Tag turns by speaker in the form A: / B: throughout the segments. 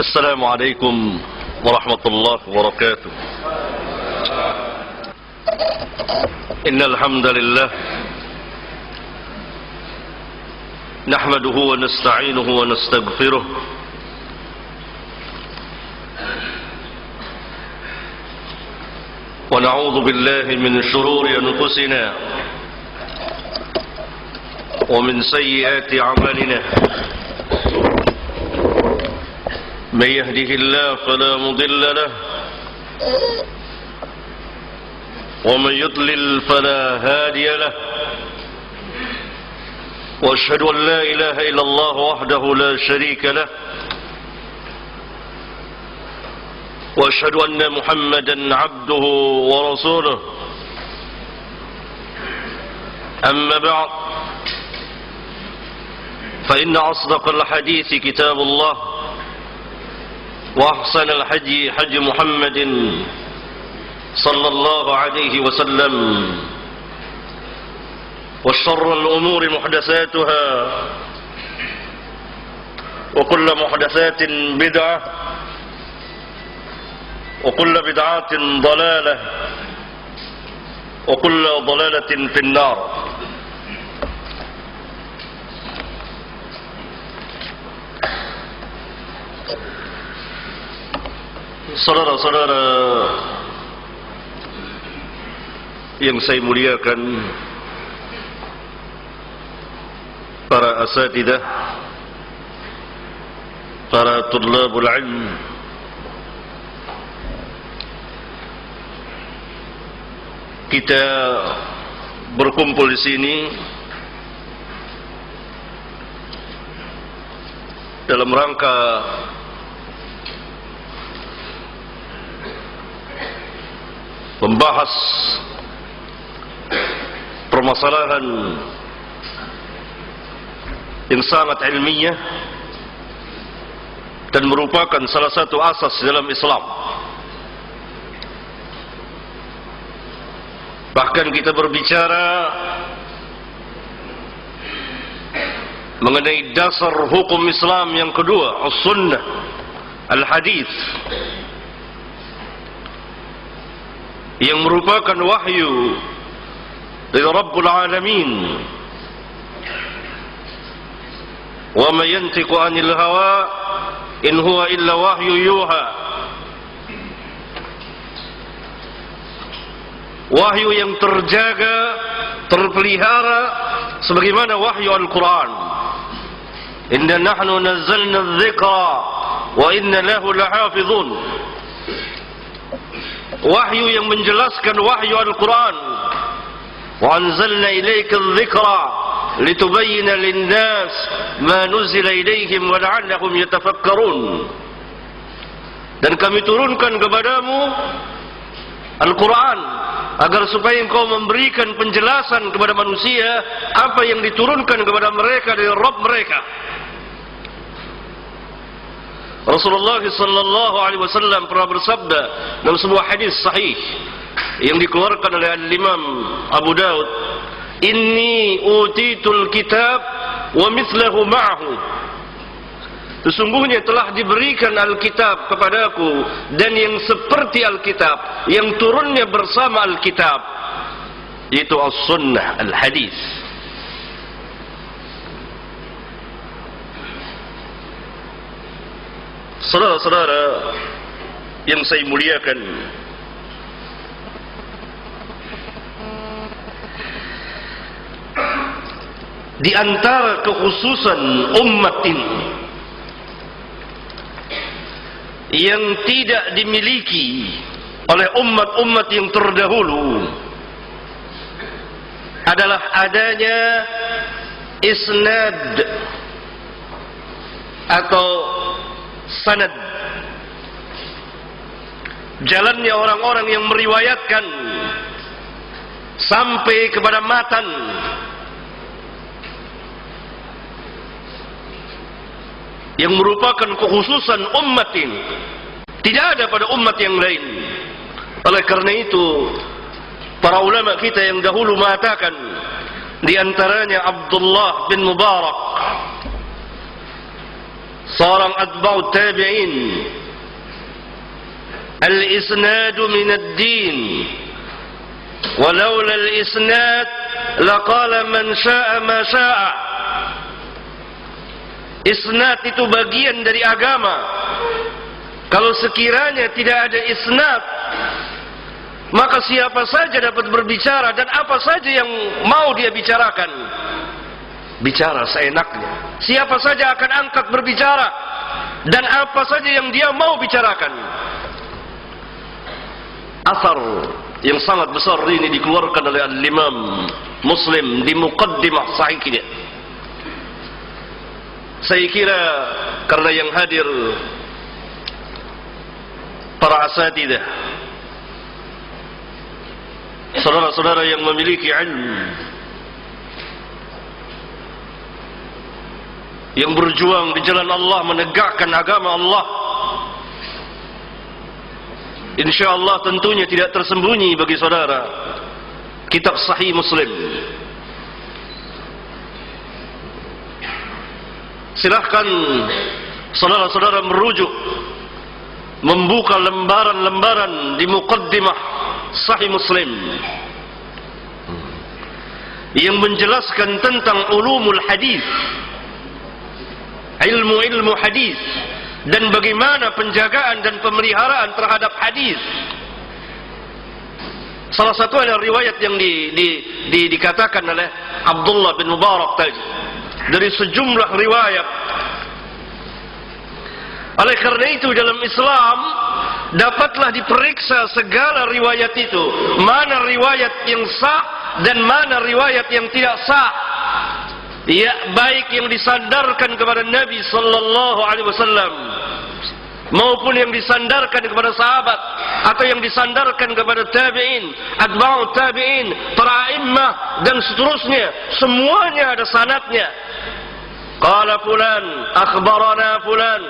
A: السلام عليكم ورحمة الله وبركاته. إن الحمد لله نحمده ونستعينه ونستغفره ونعوذ بالله من شرور أنفسنا ومن سيئات أعمالنا. من يهده الله فلا مضل له ومن يضلل فلا هادي له. وأشهد أن لا إله إلا الله وحده لا شريك له. وأشهد أن محمدا عبده ورسوله. أما بعد، فإن أصدق الحديث كتاب الله، وأحسن الحدي حدي محمد صلى الله عليه وسلم، وشر الأمور محدثاتها، وكل محدثات بدعة، وكل بدعة ضلالة، وكل ضلالة في النار. Saudara-saudara yang saya muliakan, para asatidah, para tullabul ilm, kita berkumpul di sini dalam rangka membahas permasalahan yang sangat ilmiah dan merupakan salah satu asas dalam Islam. Bahkan kita berbicara mengenai dasar hukum Islam yang kedua, as-sunnah, al-hadis, yang merupakan wahyu dari Rabbul Alamin. Wa ma yantiqu 'anil hawa in huwa illa wahyu yuha. Wahyu yang terjaga, terpelihara sebagaimana wahyu Al-Quran. Inna nahnu nazzalna adh-dhikra wa inna lahu lahafizun. Wahyu yang menjelaskan wahyu Al-Quran. Wa anzalna ilaika adh-dhikra litubayyina lin-nas ma nuzila ilaihim wa la'allahum yatafakkarun. Dan kami turunkan kepadamu Al-Quran agar supaya engkau memberikan penjelasan kepada manusia apa yang diturunkan kepada mereka dari Rabb mereka. Rasulullah sallallahu alaihi wasallam pernah bersabda dalam sebuah hadis sahih yang dikeluarkan oleh Imam Abu Daud, "Inni utitul kitab wa mithluhu ma'ahu." Sesungguhnya telah diberikan Alkitab kepadaku dan yang seperti Alkitab, yang turunnya bersama Alkitab, yaitu as-sunnah, al-hadis. Saudara-saudara yang saya muliakan, di antara kekhususan umat ini yang tidak dimiliki oleh umat-umat yang terdahulu adalah adanya isnad atau sanad, jalannya orang-orang yang meriwayatkan sampai kepada matan, yang merupakan kekhususan umat ini, tidak ada pada umat yang lain. Oleh karena itu, para ulama kita yang dahulu mengatakan, di antaranya Abdullah bin Mubarak, seorang atba'ut tabi'in, al-isnadu minad din, walaula al-isnad laqala man sya'a ma sya'a. Isnad itu bagian dari agama. Kalau sekiranya tidak ada isnad, maka siapa saja dapat berbicara dan apa saja yang mau dia bicarakan, bicara seenaknya. Siapa saja akan angkat berbicara dan apa saja yang dia mau bicarakan. Asar yang sangat besar ini dikeluarkan oleh Al-Imam Muslim di muqaddimah sahihnya. Saya kira karena yang hadir para asatidah, saudara-saudara yang memiliki ilmu, yang berjuang di jalan Allah, menegakkan agama Allah, insyaallah tentunya tidak tersembunyi bagi saudara kitab Sahih Muslim. Silahkan saudara-saudara merujuk, membuka lembaran-lembaran di muqaddimah Sahih Muslim yang menjelaskan tentang ulumul hadis, ilmu-ilmu hadis, dan bagaimana penjagaan dan pemeliharaan terhadap hadis. Salah satu adalah riwayat yang dikatakan oleh Abdullah bin Mubarak tadi, dari sejumlah riwayat. Oleh karena itu dalam Islam dapatlah diperiksa segala riwayat itu, mana riwayat yang sah dan mana riwayat yang tidak sah. Ya, baik yang disandarkan kepada Nabi sallallahu alaihi wasallam maupun yang disandarkan kepada sahabat atau yang disandarkan kepada tabi'in, atba'ut tabi'in, para a'immah dan seterusnya, semuanya ada sanadnya. Qala fulan akhbarana fulan,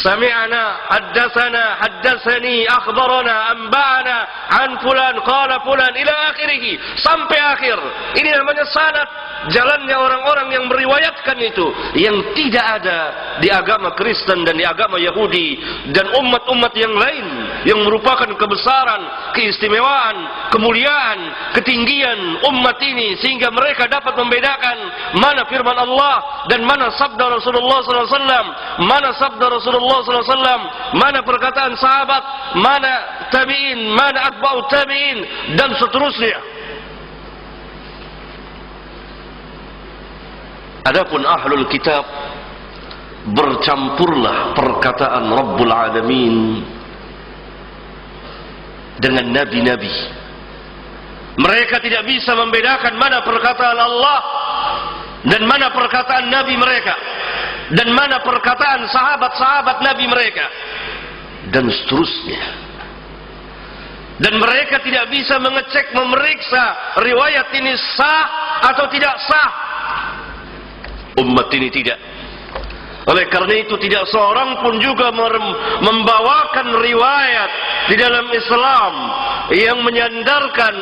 A: sami'na, haddatsana, haddatsani, akhbarana, anba'ana, an fulan, qala fulan, ila akhirih, sampai akhir. Ini namanya sanad, jalannya orang-orang yang meriwayatkan itu, yang tidak ada di agama Kristen dan di agama Yahudi dan umat-umat yang lain yang merupakan kebesaran, keistimewaan, kemuliaan, ketinggian umat ini, sehingga mereka dapat membedakan mana firman Allah dan mana sabda Rasulullah SAW, mana sabda Rasulullah SAW, mana perkataan sahabat, mana tabi'in, mana atba'ut tabi'in, dan seterusnya. Adapun ahlul kitab, bercampurlah perkataan Rabbul Alamin dengan nabi-nabi. Mereka tidak bisa membedakan mana perkataan Allah dan mana perkataan nabi mereka, dan mana perkataan sahabat-sahabat nabi mereka, dan seterusnya. Dan mereka tidak bisa mengecek, memeriksa riwayat ini sah atau tidak sah. Umat ini tidak. Oleh karena itu tidak seorang pun juga membawakan riwayat di dalam Islam yang menyandarkan,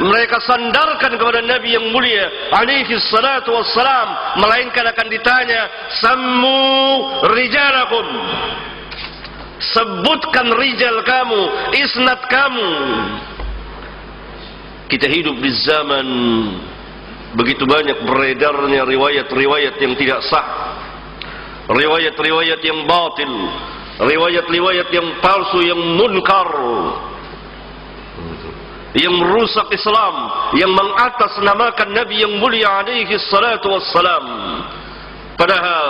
A: mereka sandarkan kepada Nabi yang mulia alaihi salatu wassalam, melainkan akan ditanya, sammu rijalakum, sebutkan rijal kamu, isnad kamu. Kita hidup di zaman begitu banyak beredarnya riwayat-riwayat yang tidak sah, riwayat-riwayat yang batil, riwayat-riwayat yang palsu, yang munkar, yang merusak Islam, yang mengatasnamakan Nabi yang mulia alaihi salatu wassalam. Padahal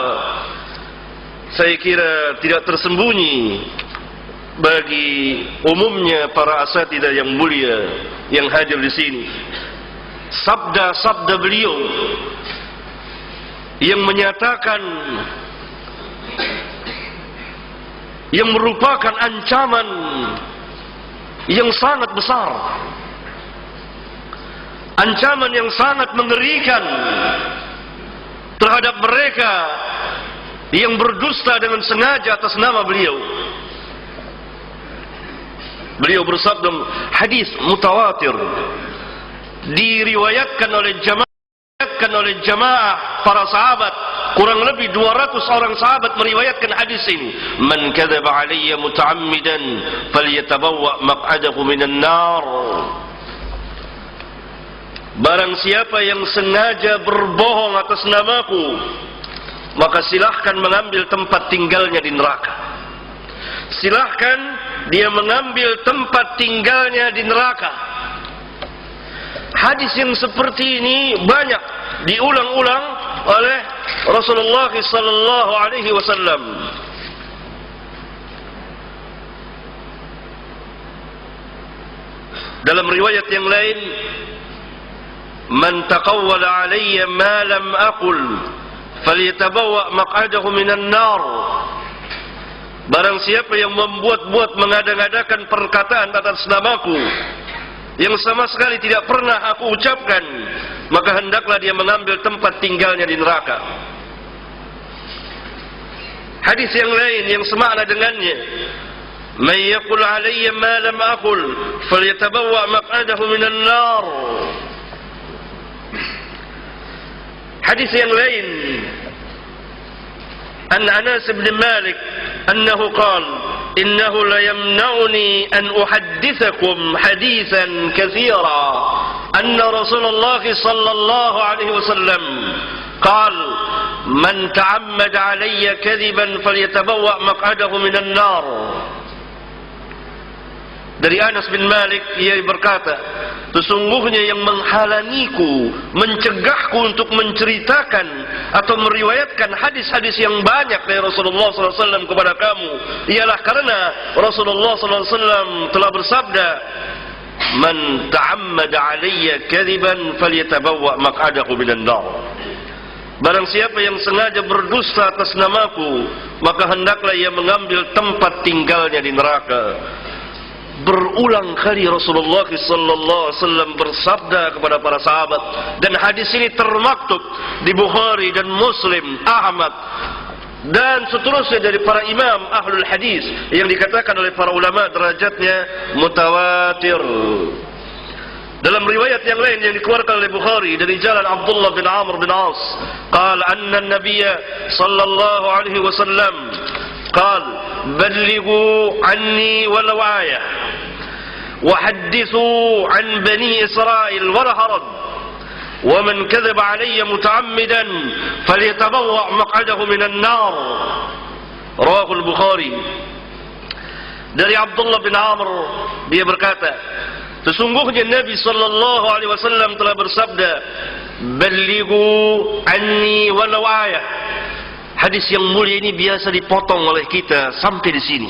A: saya kira tidak tersembunyi bagi umumnya para asatidah yang mulia yang hadir di sini, sabda-sabda beliau yang menyatakan, yang merupakan ancaman yang sangat besar, ancaman yang sangat mengerikan terhadap mereka yang berdusta dengan sengaja atas nama beliau. Beliau bersabda, hadis mutawatir, diriwayatkan oleh jamaah para sahabat kurang lebih 200 orang sahabat meriwayatkan hadis ini. Man kadzaba alayya muta'ammidan falyatabawwa maq'adahu minan nar. Barang siapa yang sengaja berbohong atas namaku, maka silahkan mengambil tempat tinggalnya di neraka. Silahkan dia mengambil tempat tinggalnya di neraka. Hadis yang seperti ini banyak diulang-ulang oleh Rasulullah sallallahu alaihi wasallam. Dalam riwayat yang lain, man taqawwala alayya ma lam aqul falyatabawwa maq'adahu minan nar. Barang siapa yang membuat-buat mengada-ngadakan perkataan atas namaku yang sama sekali tidak pernah aku ucapkan, maka hendaklah dia mengambil tempat tinggalnya di neraka. Hadis yang lain yang semakna dengannya, man yaqul alayya ma lam aqul falyatabawwa maq'adahu minan nar. Hadis yang lain, an Anas bin Malik annahu qala إنه ليمنعني أن أحدثكم حديثا كثيرا أن رسول الله صلى الله عليه وسلم قال من تعمد علي كذبا فليتبوأ مقعده من النار. Dari Anas bin Malik, ia berkata, sesungguhnya yang menghalangiku, mencegahku untuk menceritakan atau meriwayatkan hadis-hadis yang banyak dari Rasulullah SAW kepada kamu, ialah karena Rasulullah SAW telah bersabda, man ta'ammada alayya kadhiban falyatabawwa maq'adahu minan nar. Barang siapa yang sengaja berdusta atas namaku, maka hendaklah ia mengambil tempat tinggalnya di neraka. Berulang kali Rasulullah sallallahu alaihi wasallam bersabda kepada para sahabat, dan hadis ini termaktub di Bukhari dan Muslim, Ahmad dan seterusnya dari para imam ahlul hadis yang dikatakan oleh para ulama derajatnya mutawatir. Dalam riwayat yang lain yang dikeluarkan oleh Bukhari dari jalan Abdullah bin Amr bin As, qala anna an-nabiy sallallahu alaihi wasallam qala بلغوا عني ولو آية وحدثوا عن بني إسرائيل ولا حرج ومن كذب علي متعمدا فليتبوأ مقعده من النار. رواه البخاري. Dari Abdullah bin Amr, dia berkata, sesungguhnya Nabi sallallahu alaihi wasallam telah bersabda, "Ballighu anni walau ayah." Hadis yang mulia ini biasa dipotong oleh kita sampai di sini.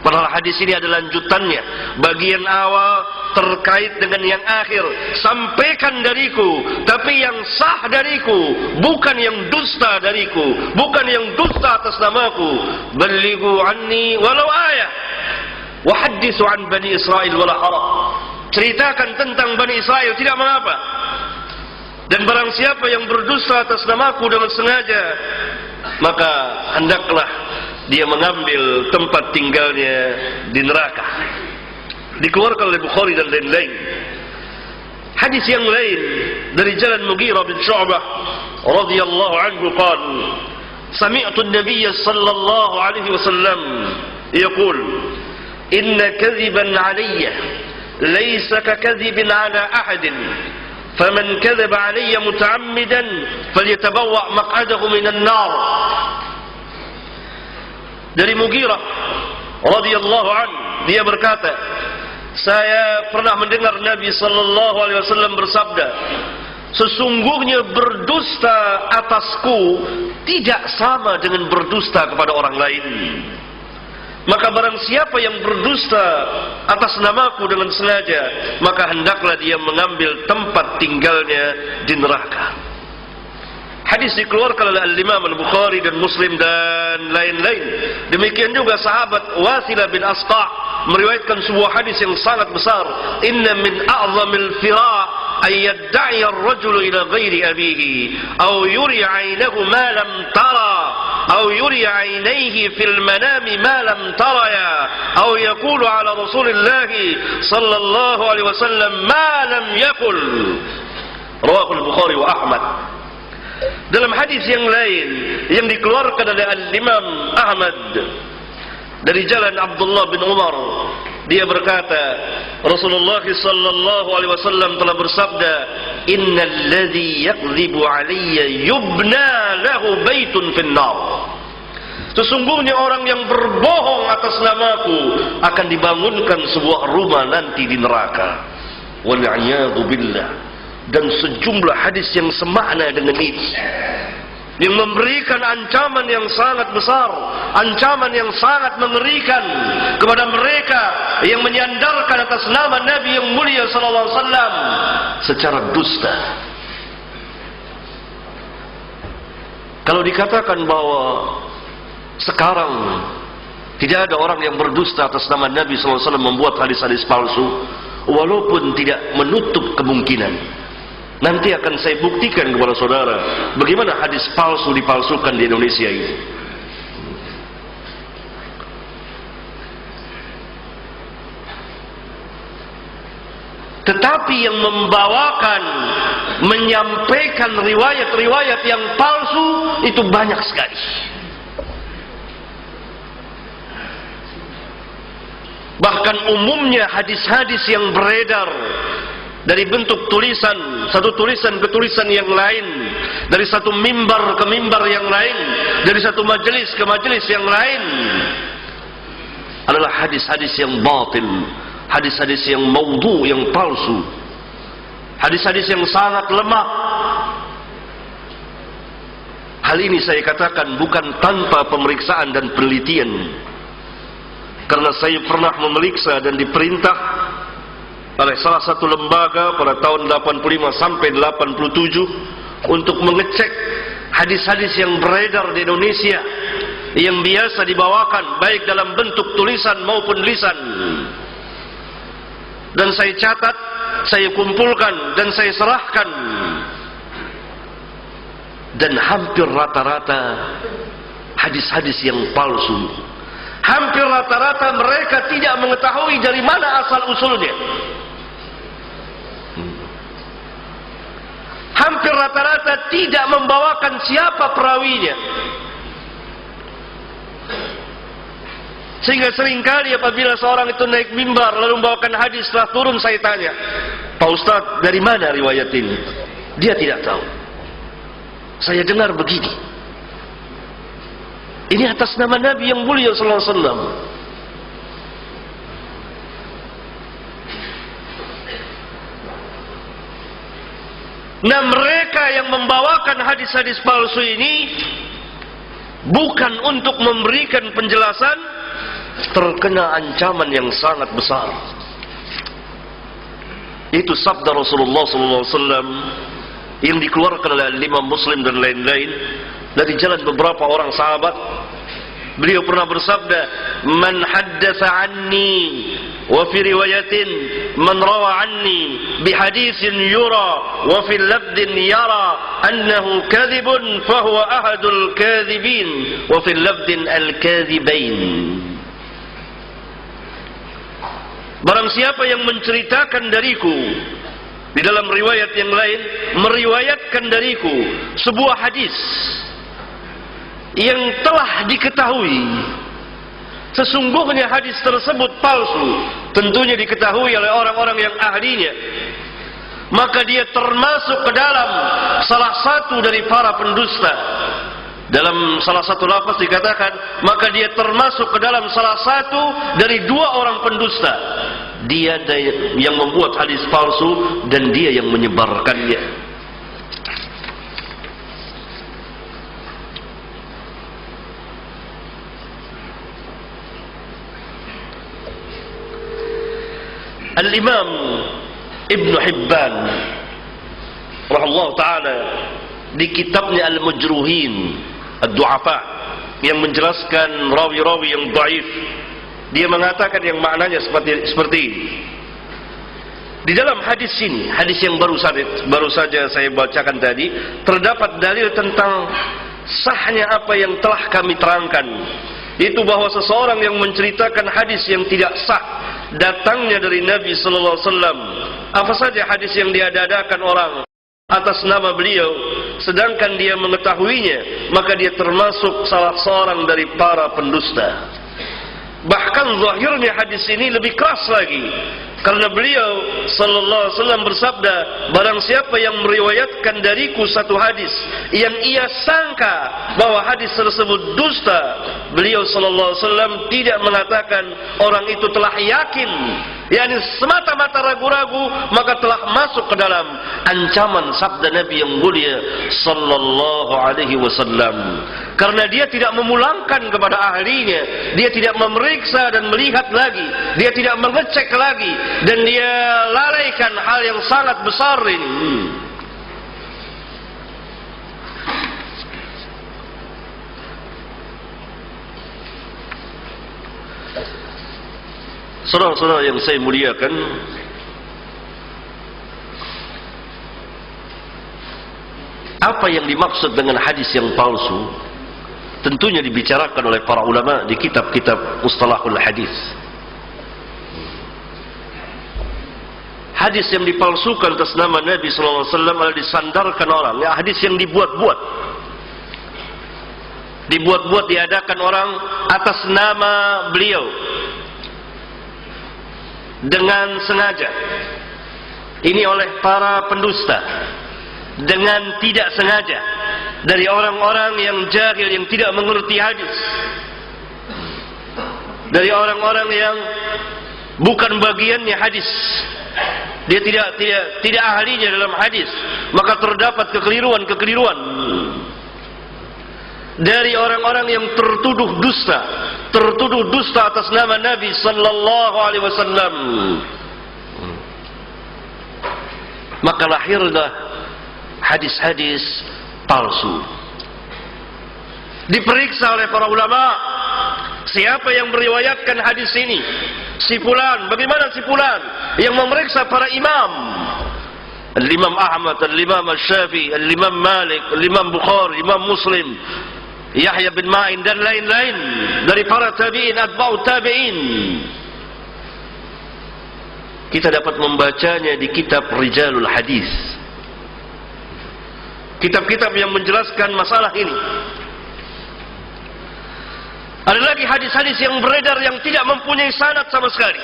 A: Padahal hadis ini ada lanjutannya. Bagian awal terkait dengan yang akhir. Sampaikan dariku, tapi yang sah dariku, bukan yang dusta dariku, bukan yang dusta atas namaku. Ballighu anni walau ayah. Wa hadithu an Bani Israel wala haraj. Ceritakan tentang Bani Israel, tidak mengapa. Dan barang siapa yang berdusta atas namaku dengan sengaja, maka hendaklah dia mengambil tempat tinggalnya di neraka. Dikeluarkan oleh Bukhari dan lain-lain. Hadis yang lain dari jalan Mughirah bin Syu'bah radhiyallahu anhu qala, sami'tu an-nabiy sallallahu alaihi wasallam yaqul, inna kadhiban 'alayya laysa ka kadhibin 'ala ahadin. فمن كذب علي متعمدا فليتبوأ مقعده من النار. Dari Mughirah radhiyallahu anhu, dia berkata, saya pernah mendengar Nabi sallallahu alaihi wasallam bersabda, sesungguhnya berdusta atasku tidak sama dengan berdusta kepada orang lain. Maka barang siapa yang berdusta atas namaku dengan sengaja, maka hendaklah dia mengambil tempat tinggalnya di neraka. Hadis dikeluarkan oleh Al-Imam Al-Bukhari dan Muslim dan lain-lain. Demikian juga sahabat Wasilah bin Asqa' meriwayatkan sebuah hadis yang sangat besar. Inna min a'zamil fira' ay yadda'i ar-rajulu ila ghairi abihi aw yuri 'aynahu ma lam tara aw yuri 'aynayhi fil manami ma lam taraya aw yaqulu 'ala Rasulillah sallallahu alaihi wasallam ma lam yaqul. Rawahu Al-Bukhari wa Ahmad. Dalam hadis yang lain yang dikeluarkan oleh Al-Imam Ahmad dari jalan Abdullah bin Umar, dia berkata, Rasulullah sallallahu alaihi wasallam telah bersabda, "Innal ladzi yakdzibu alayya yubna lahu baitun finnar." Sesungguhnya orang yang berbohong atas namaku akan dibangunkan sebuah rumah nanti di neraka. Wal'iyadu billah. Dan sejumlah hadis yang semakna dengan itu, yang memberikan ancaman yang sangat besar, ancaman yang sangat mengerikan kepada mereka yang menyandarkan atas nama Nabi yang mulia sallallahu alaihi wasallam secara dusta. Kalau dikatakan bahwa sekarang tidak ada orang yang berdusta atas nama Nabi sallallahu alaihi wasallam membuat hadis-hadis palsu, walaupun tidak menutup kemungkinan. Nanti akan saya buktikan kepada saudara bagaimana hadis palsu dipalsukan di Indonesia ini. Tetapi yang membawakan, menyampaikan riwayat-riwayat yang palsu itu banyak sekali. Bahkan umumnya hadis-hadis yang beredar dari bentuk tulisan, satu tulisan ke tulisan yang lain, dari satu mimbar ke mimbar yang lain, dari satu majelis ke majelis yang lain, adalah hadis-hadis yang batil, hadis-hadis yang maudhu, yang palsu, hadis-hadis yang sangat lemah. Hal ini saya katakan bukan tanpa pemeriksaan dan penelitian, karena saya pernah memeriksa dan diperintah oleh salah satu lembaga pada tahun 85 sampai 87 untuk mengecek hadis-hadis yang beredar di Indonesia yang biasa dibawakan baik dalam bentuk tulisan maupun lisan. Dan saya catat, saya kumpulkan dan saya serahkan. Dan hampir rata-rata hadis-hadis yang palsu. Hampir rata-rata mereka tidak mengetahui dari mana asal usulnya. Hampir rata-rata tidak membawakan siapa perawinya. Sehingga seringkali apabila seorang itu naik mimbar lalu membawakan hadis, setelah turun saya tanya, "Pak Ustaz, dari mana riwayat ini?" Dia tidak tahu. Saya dengar begini. Ini atas nama Nabi yang mulia sallallahu alaihi wasallam. Nah, mereka yang membawakan hadis-hadis palsu ini bukan untuk memberikan penjelasan, terkena ancaman yang sangat besar. Itu sabda Rasulullah SAW yang dikeluarkan oleh Imam Muslim dan lain-lain dari jalan beberapa orang sahabat. Beliau pernah bersabda, "Man haddatsa anni wa fi riwayatin man rawa anni bi haditsin yura wa fi lafdin yara annahu kadhibun fa huwa ahadul kadhibin wa fi lafdin al-kadhibain." Barang siapa yang menceritakan dariku di dalam riwayat yang lain, meriwayatkan dariku sebuah hadis yang telah diketahui sesungguhnya hadis tersebut palsu, tentunya diketahui oleh orang-orang yang ahlinya, maka dia termasuk ke dalam salah satu dari para pendusta. Dalam salah satu lafaz dikatakan, maka dia termasuk ke dalam salah satu dari dua orang pendusta. Dia yang membuat hadis palsu dan dia yang menyebarkannya. Al-Imam Ibn Hibban rahimahullah ta'ala di kitabnya Al-Mujruhin Ad-Du'afa yang menjelaskan rawi-rawi yang dhaif, dia mengatakan yang maknanya seperti ini. Di dalam hadis ini, hadis yang baru saja saya bacakan tadi, terdapat dalil tentang sahnya apa yang telah kami terangkan, itu bahwa seseorang yang menceritakan hadis yang tidak sah datangnya dari Nabi sallallahu alaihi wasallam, apa saja hadis yang diada-adakan orang atas nama beliau, sedangkan dia mengetahuinya, maka dia termasuk salah seorang dari para pendusta. Bahkan zahirnya hadis ini lebih keras lagi, karena beliau sallallahu alaihi wasallam bersabda, barang siapa yang meriwayatkan dariku satu hadis yang ia sangka bahwa hadis tersebut dusta, beliau sallallahu alaihi wasallam tidak mengatakan orang itu telah yakin, yakni semata-mata ragu-ragu, maka telah masuk ke dalam ancaman sabda Nabi yang mulia sallallahu alaihi wasallam. Karena dia tidak memulangkan kepada ahlinya, dia tidak memeriksa dan melihat lagi, dia tidak mengecek lagi, dan dia lalaikan hal yang sangat besar ini. Saudara-saudara yang saya muliakan, apa yang dimaksud dengan hadis yang palsu tentunya dibicarakan oleh para ulama di kitab-kitab mustalahul hadis. Hadis yang dipalsukan atas nama Nabi sallallahu alaihi wasallam adalah disandarkan orang, ya, hadis yang dibuat-buat. Dibuat-buat, diadakan orang atas nama beliau dengan sengaja. Ini oleh para pendusta, dengan tidak sengaja, dari orang-orang yang jahil, yang tidak mengerti hadis, dari orang-orang yang bukan bagiannya hadis, dia tidak ahlinya dalam hadis, maka terdapat kekeliruan-kekeliruan. Dari orang-orang yang tertuduh dusta atas nama Nabi sallallahu alaihi wasallam, maka lahirlah hadis-hadis palsu. Diperiksa oleh para ulama, siapa yang meriwayatkan hadis ini? Si fulan. Bagaimana si fulan? Yang memeriksa para imam, Al-Imam Ahmad, Al-Imam Al-Syafi'i, Al-Imam Malik, Al-Imam Bukhari, Imam Muslim, Yahya bin Ma'in dan lain-lain dari para tabi'in, atba'u tabi'in. Kita dapat membacanya di kitab Rijalul Hadis, kitab-kitab yang menjelaskan masalah ini. Ada lagi hadis-hadis yang beredar yang tidak mempunyai sanad sama sekali,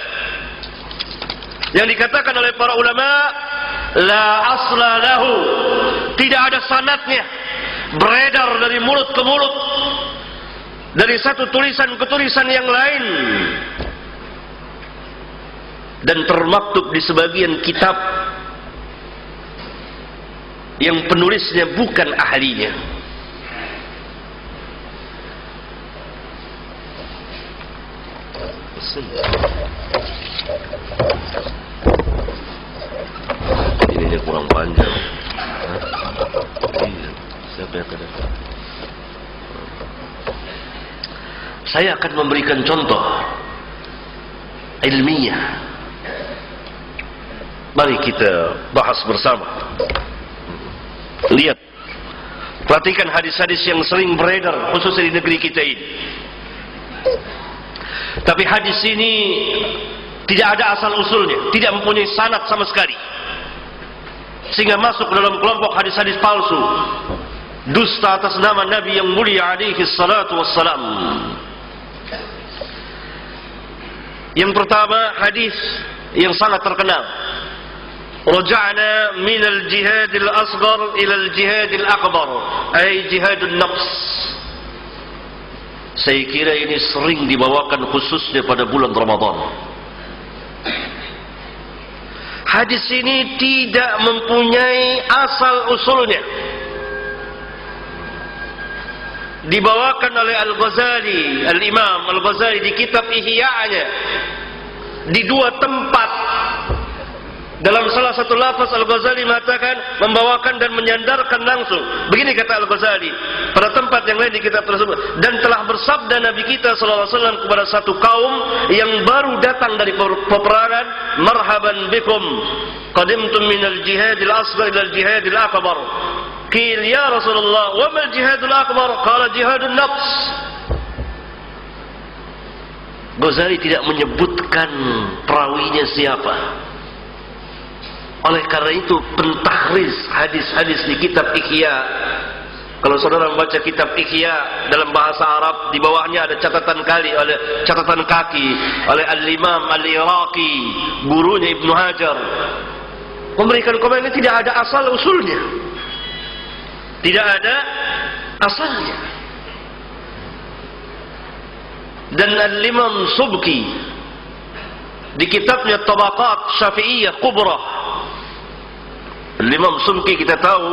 A: yang dikatakan oleh para ulama la asla lahu, tidak ada sanadnya, beredar dari mulut ke mulut, dari satu tulisan ke tulisan yang lain, dan termaktub di sebagian kitab yang penulisnya bukan ahlinya. Ini kurang panjang. Siapa yang akan datang? Saya akan memberikan contoh ilmiah. Mari kita bahas bersama. Lihat, perhatikan hadis-hadis yang sering beredar khususnya di negeri kita ini. Tapi hadis ini tidak ada asal usulnya, tidak mempunyai sanad sama sekali, sehingga masuk dalam kelompok hadis-hadis palsu, dusta atas nama Nabi yang mulia alaihi salatu wassalam. Yang pertama, hadis yang sangat terkenal, raja'na min al-jihad al-asghar ila al-jihad al-akbar, ay jihadun nafs. Saya kira ini sering dibawakan khususnya pada bulan Ramadan. Hadis ini tidak mempunyai asal usulnya. Dibawakan oleh Al-Ghazali, Al-Imam Al-Ghazali di kitab Ihya'nya di dua tempat. Dalam salah satu lafaz Al-Ghazali mengatakan membawakan dan menyandarkan langsung. Begini kata Al-Ghazali pada tempat yang lain di kitab tersebut, dan telah bersabda Nabi kita sallallahu alaihi wasallam kepada satu kaum yang baru datang dari peperangan, marhaban bikum qadimtum minal jihadil asghar ila al jihadil akbar. Qil ya Rasulullah wa mal jihadul akbar? Qala jihadun nafs. Ghazali tidak menyebutkan perawinya siapa. Oleh karena itu pentahriz hadis-hadis di kitab Ihya. Kalau saudara membaca kitab Ihya dalam bahasa Arab, di bawahnya ada catatan kaki oleh Al-Imam Al-Iraqi, gurunya Ibnu Hajar. Memberikan komen ini tidak ada asal usulnya. Tidak ada asalnya. Dan Al-Imam Subki di kitabnya Tabaqat Syafi'iyah Kubra, Al-Imam Subki kita tahu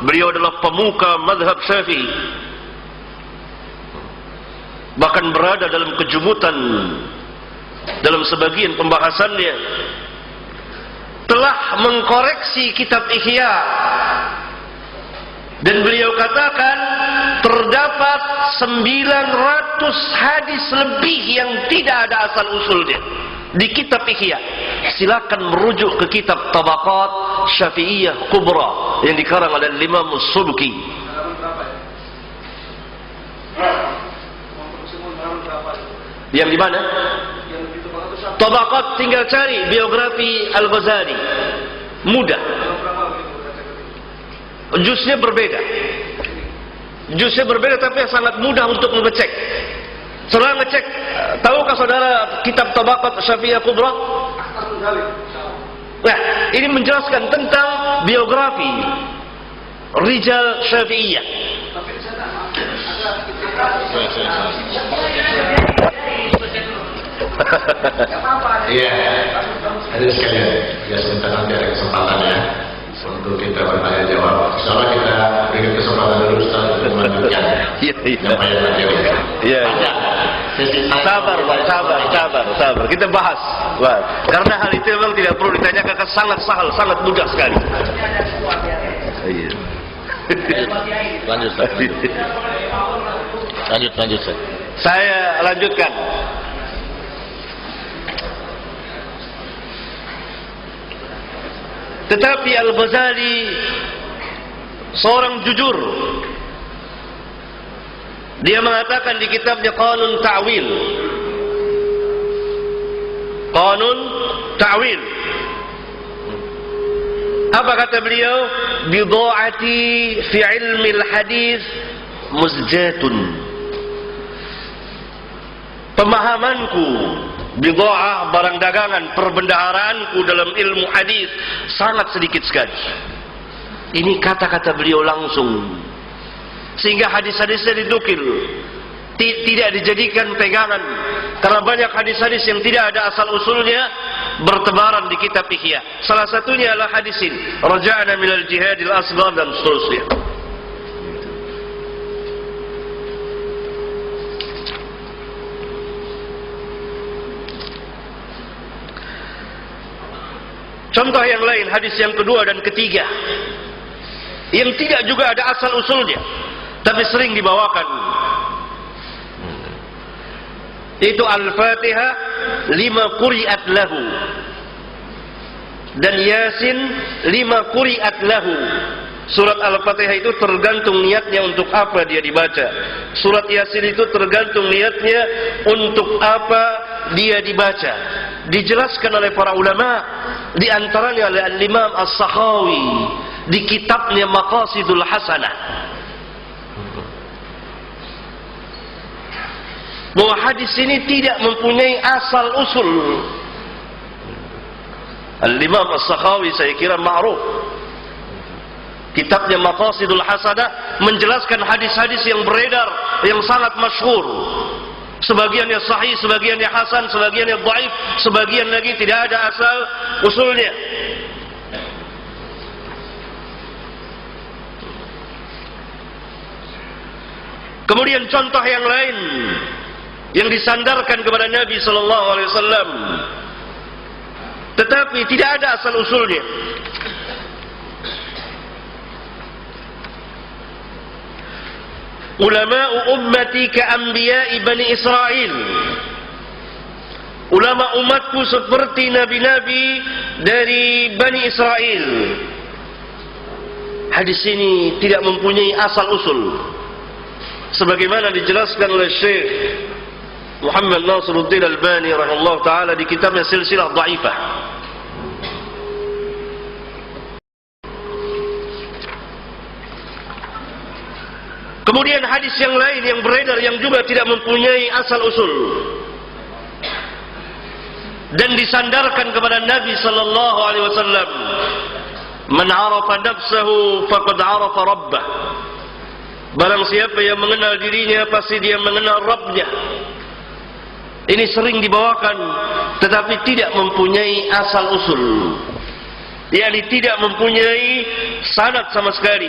A: beliau adalah pemuka mazhab Syafi'i, bahkan berada dalam kejumutan dalam sebagian pembahasannya, telah mengkoreksi kitab Ihya, dan beliau katakan terdapat 900 hadis lebih yang tidak ada asal usulnya di kitab Ihya. Silakan merujuk ke kitab Tabaqat Syafi'iyah Kubra yang dikarang oleh Imam Subki. Yang di mana? Tabaqat, tinggal cari biografi Al-Ghazali. Mudah. Juznya berbeda. Juznya berbeda tapi sangat mudah untuk mengecek. Saudara ngecek, tahukah saudara kitab Tabaqat Syafi'iyah Kubra? Nah, ini menjelaskan tentang biografi Rijal Syafi'iyah.
B: Iya, ada sekalian. Ya, sebentar nanti ada kesempatan ya untuk kita bertanya jawab. Insyaallah kita berikan kesempatan dulu Ustaz untuk melanjutkan.
A: Iya. Sabar. Kita bahas. Karena hal itu memang tidak perlu ditanyakan, sangat sahal, sangat mudah sekali. Iya.
B: Lanjut.
A: Saya lanjutkan. Tetapi Al-Ghazali seorang jujur. Dia mengatakan di kitabnya Qanun Ta'wil. Apa kata beliau? Bidha'ati fi ilmi al-hadis muzjatun. Pemahamanku, bidha'ah, barang dagangan, perbendaharaanku dalam ilmu hadis sangat sedikit sekali. Ini kata-kata beliau langsung. Sehingga hadis-hadisnya didukil, tidak dijadikan pegangan, karena banyak hadis-hadis yang tidak ada asal usulnya bertebaran di kitab Ihya. Salah satunya adalah hadis ini, raja'na minal jihadil asghar, dan seterusnya. Contoh yang lain, hadis yang kedua dan ketiga, yang tidak juga ada asal usulnya tapi sering dibawakan, itu Al-Fatihah lima quri'at lahu, dan Yasin lima quri'at lahu. Surat Al-Fatihah itu tergantung niatnya untuk apa dia dibaca. Surat Yasin itu tergantung niatnya untuk apa dia dibaca. Dijelaskan oleh para ulama, di antaranya oleh Al-Imam As-Sakhawi di kitabnya Maqasidul Hasanah, bahwa hadis ini tidak mempunyai asal usul. Al-Imam As-Sakhawi saya kira ma'ruf, kitabnya Maqasidul Hasanah menjelaskan hadis-hadis yang beredar yang sangat masyhur. Sebagiannya sahih, sebagiannya hasan, sebagiannya dhaif, sebagian lagi tidak ada asal usulnya. Kemudian contoh yang lain yang disandarkan kepada Nabi sallallahu alaihi wasallam tetapi tidak ada asal usulnya. Ulama'u ummati ka'anbiya'i Bani Israel. Ulama umatku seperti nabi-nabi dari Bani Israel. Hadis ini tidak mempunyai asal usul, sebagaimana dijelaskan oleh Syekh Muhammad Nasiruddin Albani rahimahullah ta'ala di kitabnya Silsilah Dha'ifah. Kemudian hadis yang lain yang beredar yang juga tidak mempunyai asal usul dan disandarkan kepada Nabi sallallahu alaihi wasallam. Man 'arafa nafsahu faqad 'arafa rabbah. Barang siapa yang mengenal dirinya pasti dia mengenal Rabbnya. Ini sering dibawakan tetapi tidak mempunyai asal usul, yakni tidak mempunyai sanad sama sekali.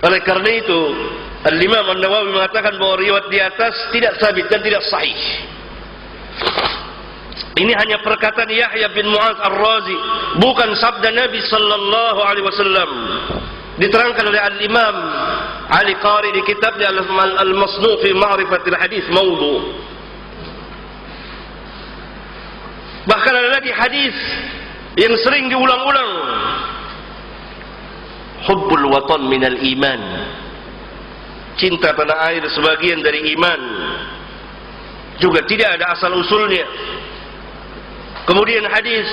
A: Oleh karena itu Al-Imam An-Nawawi mengatakan bahawa riwayat di atas tidak sabit dan tidak sahih. Ini hanya perkataan Yahya bin Mu'adz Ar-Razi, bukan sabda Nabi sallallahu alaihi wasallam. Diterangkan oleh Al-Imam Ali Qari di kitabnya Al-Masnu' fi Ma'rifatil Hadis Maudhu'. Bahkan ada lagi hadis yang sering diulang-ulang, hubbul watan minal iman, cinta tanah air sebagian dari iman, juga tidak ada asal usulnya. Kemudian hadis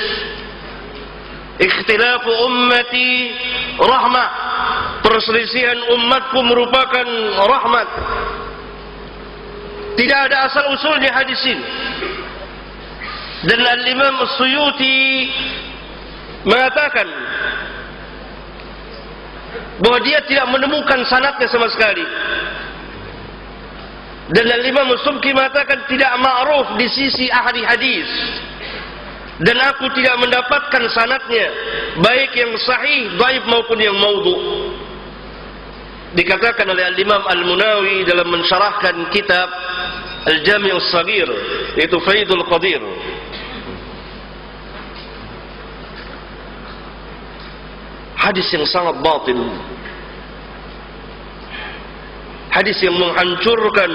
A: ikhtilafu ummati rahmah, perselisihan umatku merupakan rahmat. Tidak ada asal usulnya hadis ini. Dan Al-Imam As-Suyuti mengatakan bahwa dia tidak menemukan sanadnya sama sekali. Dan Al-Imam As-Subki mengatakan tidak ma'ruf di sisi ahli hadis. Dan aku tidak mendapatkan sanadnya, baik yang sahih, dhaif maupun yang maudhu'. Dikatakan oleh Al-Imam Al-Munawi dalam mensyarahkan kitab Al-Jami' As-Saghir, yaitu Faidul Qadir. Hadis yang sangat batil, hadis yang menghancurkan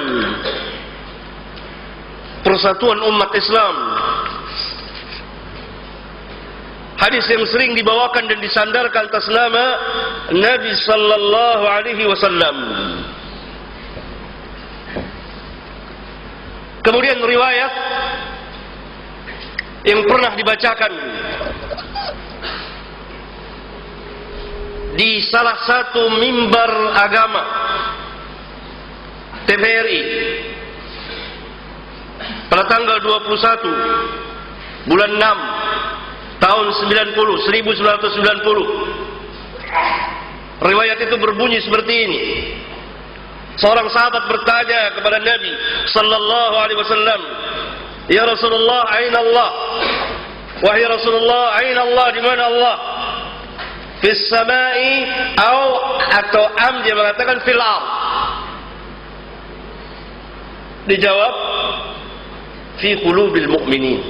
A: persatuan umat Islam, hadis yang sering dibawakan dan disandarkan atas nama Nabi sallallahu alaihi wasallam. Kemudian riwayat yang pernah dibacakan di salah satu mimbar agama TVRI pada tanggal 21 bulan 6 tahun 1990. Riwayat itu berbunyi seperti ini. Seorang sahabat bertanya kepada Nabi sallallahu alaihi wasallam, "Ya Rasulullah, aina Allah?" Wahai Rasulullah, aina Allah, di mana Allah? Fis samai atau am, dia mengatakan fil ard. Dijawab fi qulubil mu'minin.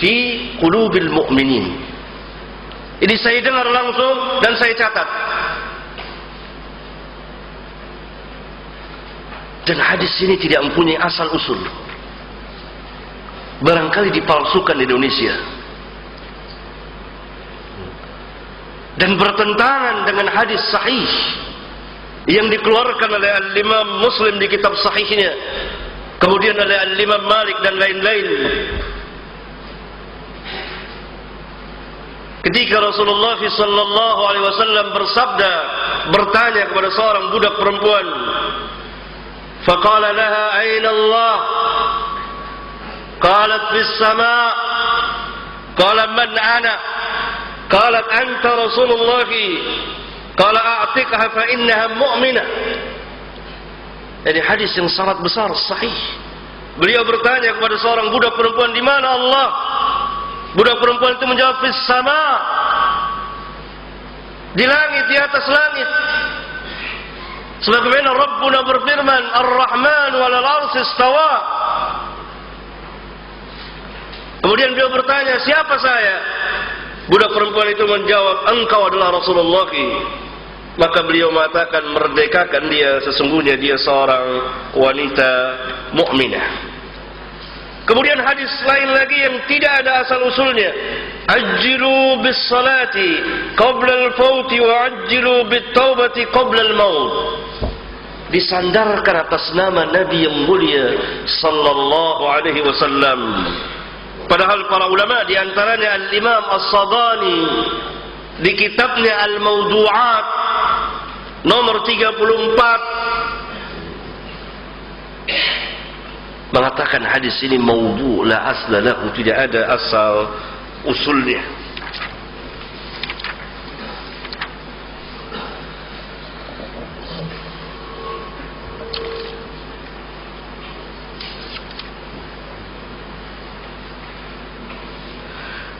A: Fi qulubil mu'minin. Ini saya dengar langsung dan saya catat. Dan hadis ini tidak mempunyai asal usul. Barangkali dipalsukan di Indonesia. Dan bertentangan dengan hadis sahih yang dikeluarkan oleh Al-Imam Muslim di kitab sahihnya, kemudian oleh Al-Imam Malik dan lain-lain. Ketika Rasulullah sallallahu alaihi wasallam bersabda, bertanya kepada seorang budak perempuan, faqala laha aina Allah? Qalat fis sama'. Qala man ana? Qalat anta Rasulullah. Qala a'tiqha fa innaha mu'minah. Ini hadis yang sangat besar, sahih. Beliau bertanya kepada seorang budak perempuan, di mana Allah? Budak perempuan itu menjawab, fis sama', di langit, di atas langit. Sebagaimana Rabbuna berfirman, Ar-Rahman walal arsy istawa. Kemudian beliau bertanya, siapa saya? Budak perempuan itu menjawab, engkau adalah Rasulullah. Maka beliau mengatakan, merdekakan dia, sesungguhnya dia seorang wanita mukminah. Kemudian hadis lain lagi yang tidak ada asal usulnya, ajjilu bis salati qabla al-fauti wa ajjilu bit taubati qabla al-maut. Disandarkan atas nama Nabi yang mulia sallallahu alaihi wasallam. Padahal para ulama di antaranya Al-Imam As-Sadani di kitabnya Al-Mawdu'at nomor 34 mengatakan hadis ini maudhu' la asla lahu, tidak ada asal usulnya.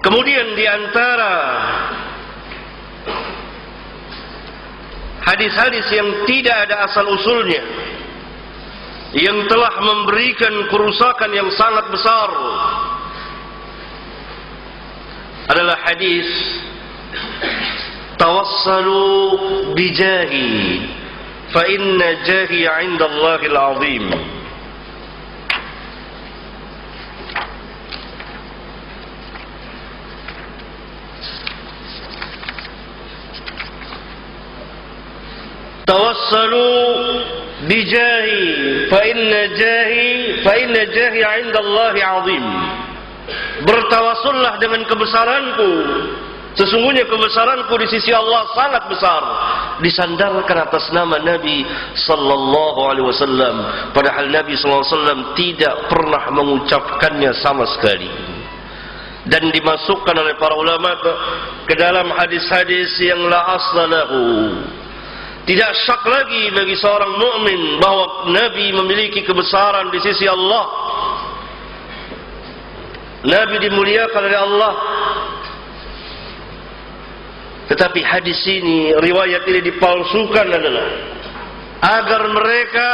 A: Kemudian di antara hadis-hadis yang tidak ada asal usulnya, yang telah memberikan kerusakan yang sangat besar, adalah hadis tawassalu bijahi fa inna jahi 'inda Allahil 'azim. Tawassalu bijahi fa inna jahi 'inda Allahi 'azim. Bertawassullah dengan kebesaranku, sesungguhnya kebesaranku di sisi Allah sangat besar. Disandarkan atas nama Nabi sallallahu alaihi wasallam, padahal Nabi sallallahu alaihi wasallam tidak pernah mengucapkannya sama sekali. Dan dimasukkan oleh para ulama ke dalam hadis-hadis yang la asla lahu. Tidak syak lagi bagi seorang mukmin bahwa Nabi memiliki kebesaran di sisi Allah. Nabi dimuliakan oleh Allah. Tetapi hadis ini, riwayat ini dipalsukan adalah agar mereka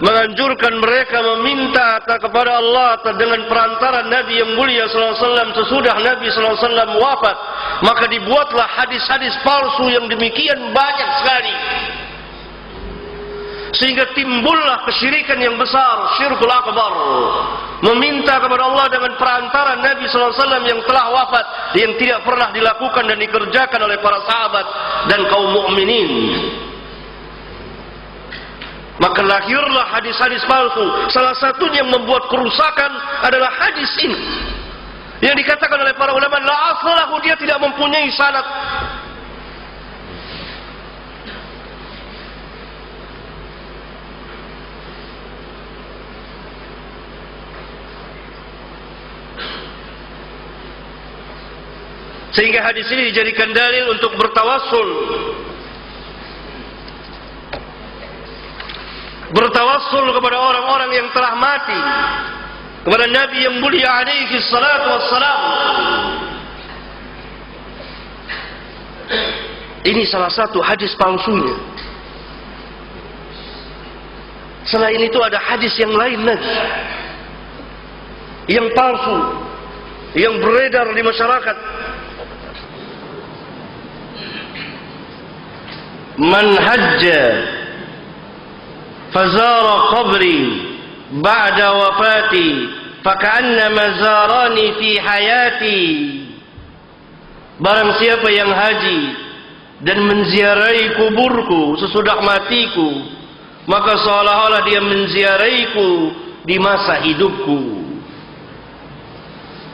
A: menganjurkan mereka meminta kepada Allah dengan perantara Nabi yang mulia sallallahu alaihi wasallam sesudah Nabi sallallahu alaihi wasallam wafat. Maka dibuatlah hadis-hadis palsu yang demikian banyak sekali, sehingga timbullah kesyirikan yang besar, syirkul akbar, meminta kepada Allah dengan perantara Nabi sallallahu alaihi wasallam yang telah wafat, yang tidak pernah dilakukan dan dikerjakan oleh para sahabat dan kaum mukminin. Maka lahirlah hadis-hadis palsu. Salah satunya yang membuat kerusakan adalah hadis ini, yang dikatakan oleh para ulama la aslahu, dia tidak mempunyai sanad. Sehingga hadis ini dijadikan dalil untuk bertawassul. Bertawassul kepada orang-orang yang telah mati, kepada Nabi yang mulia alaihi salatu wassalam. Ini salah satu hadis palsunya. Selain itu ada hadis yang lain lagi yang palsu, yang beredar di masyarakat. Man hajja fazara qabri ba'da wafati faka'annama zarani fi hayati. Barang siapa yang haji dan menziarahi kuburku sesudah matiku, maka seolah-olah dia menziarahiku di masa hidupku.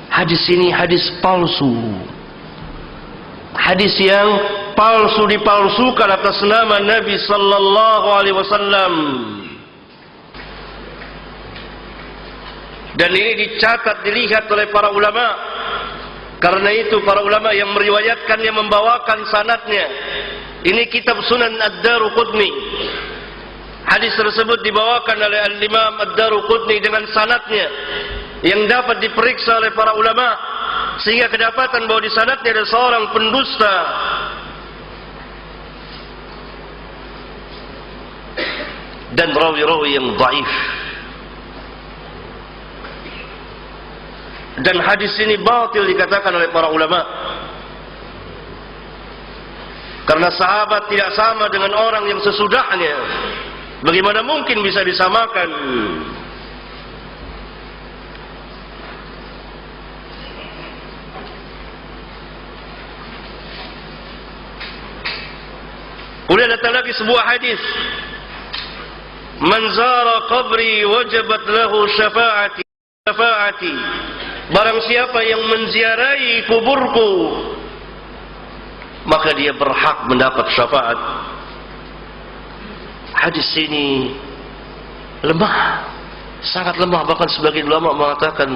A: Hadis ini hadis palsu. Hadis yang palsu dipalsukan atas nama Nabi sallallahu alaihi wasallam. Dan ini dicatat, dilihat oleh para ulama. Karena itu para ulama yang meriwayatkannya membawakan sanadnya. Ini kitab Sunan Ad-Daruqutni. Hadis tersebut dibawakan oleh Al-Imam Ad-Daruqutni dengan sanadnya yang dapat diperiksa oleh para ulama, sehingga kedapatan bahwa di sanadnya ada seorang pendusta dan rawi-rawi yang dhaif. Dan hadis ini batil dikatakan oleh para ulama, karena sahabat tidak sama dengan orang yang sesudahnya. Bagaimana mungkin bisa disamakan? Kemudian datang lagi sebuah hadis, man zara qabri wajabat lahu syafaati. Barang siapa yang menziarahi kuburku, maka dia berhak mendapat syafaat. Hadis ini lemah, sangat lemah, bahkan sebagian ulama mengatakan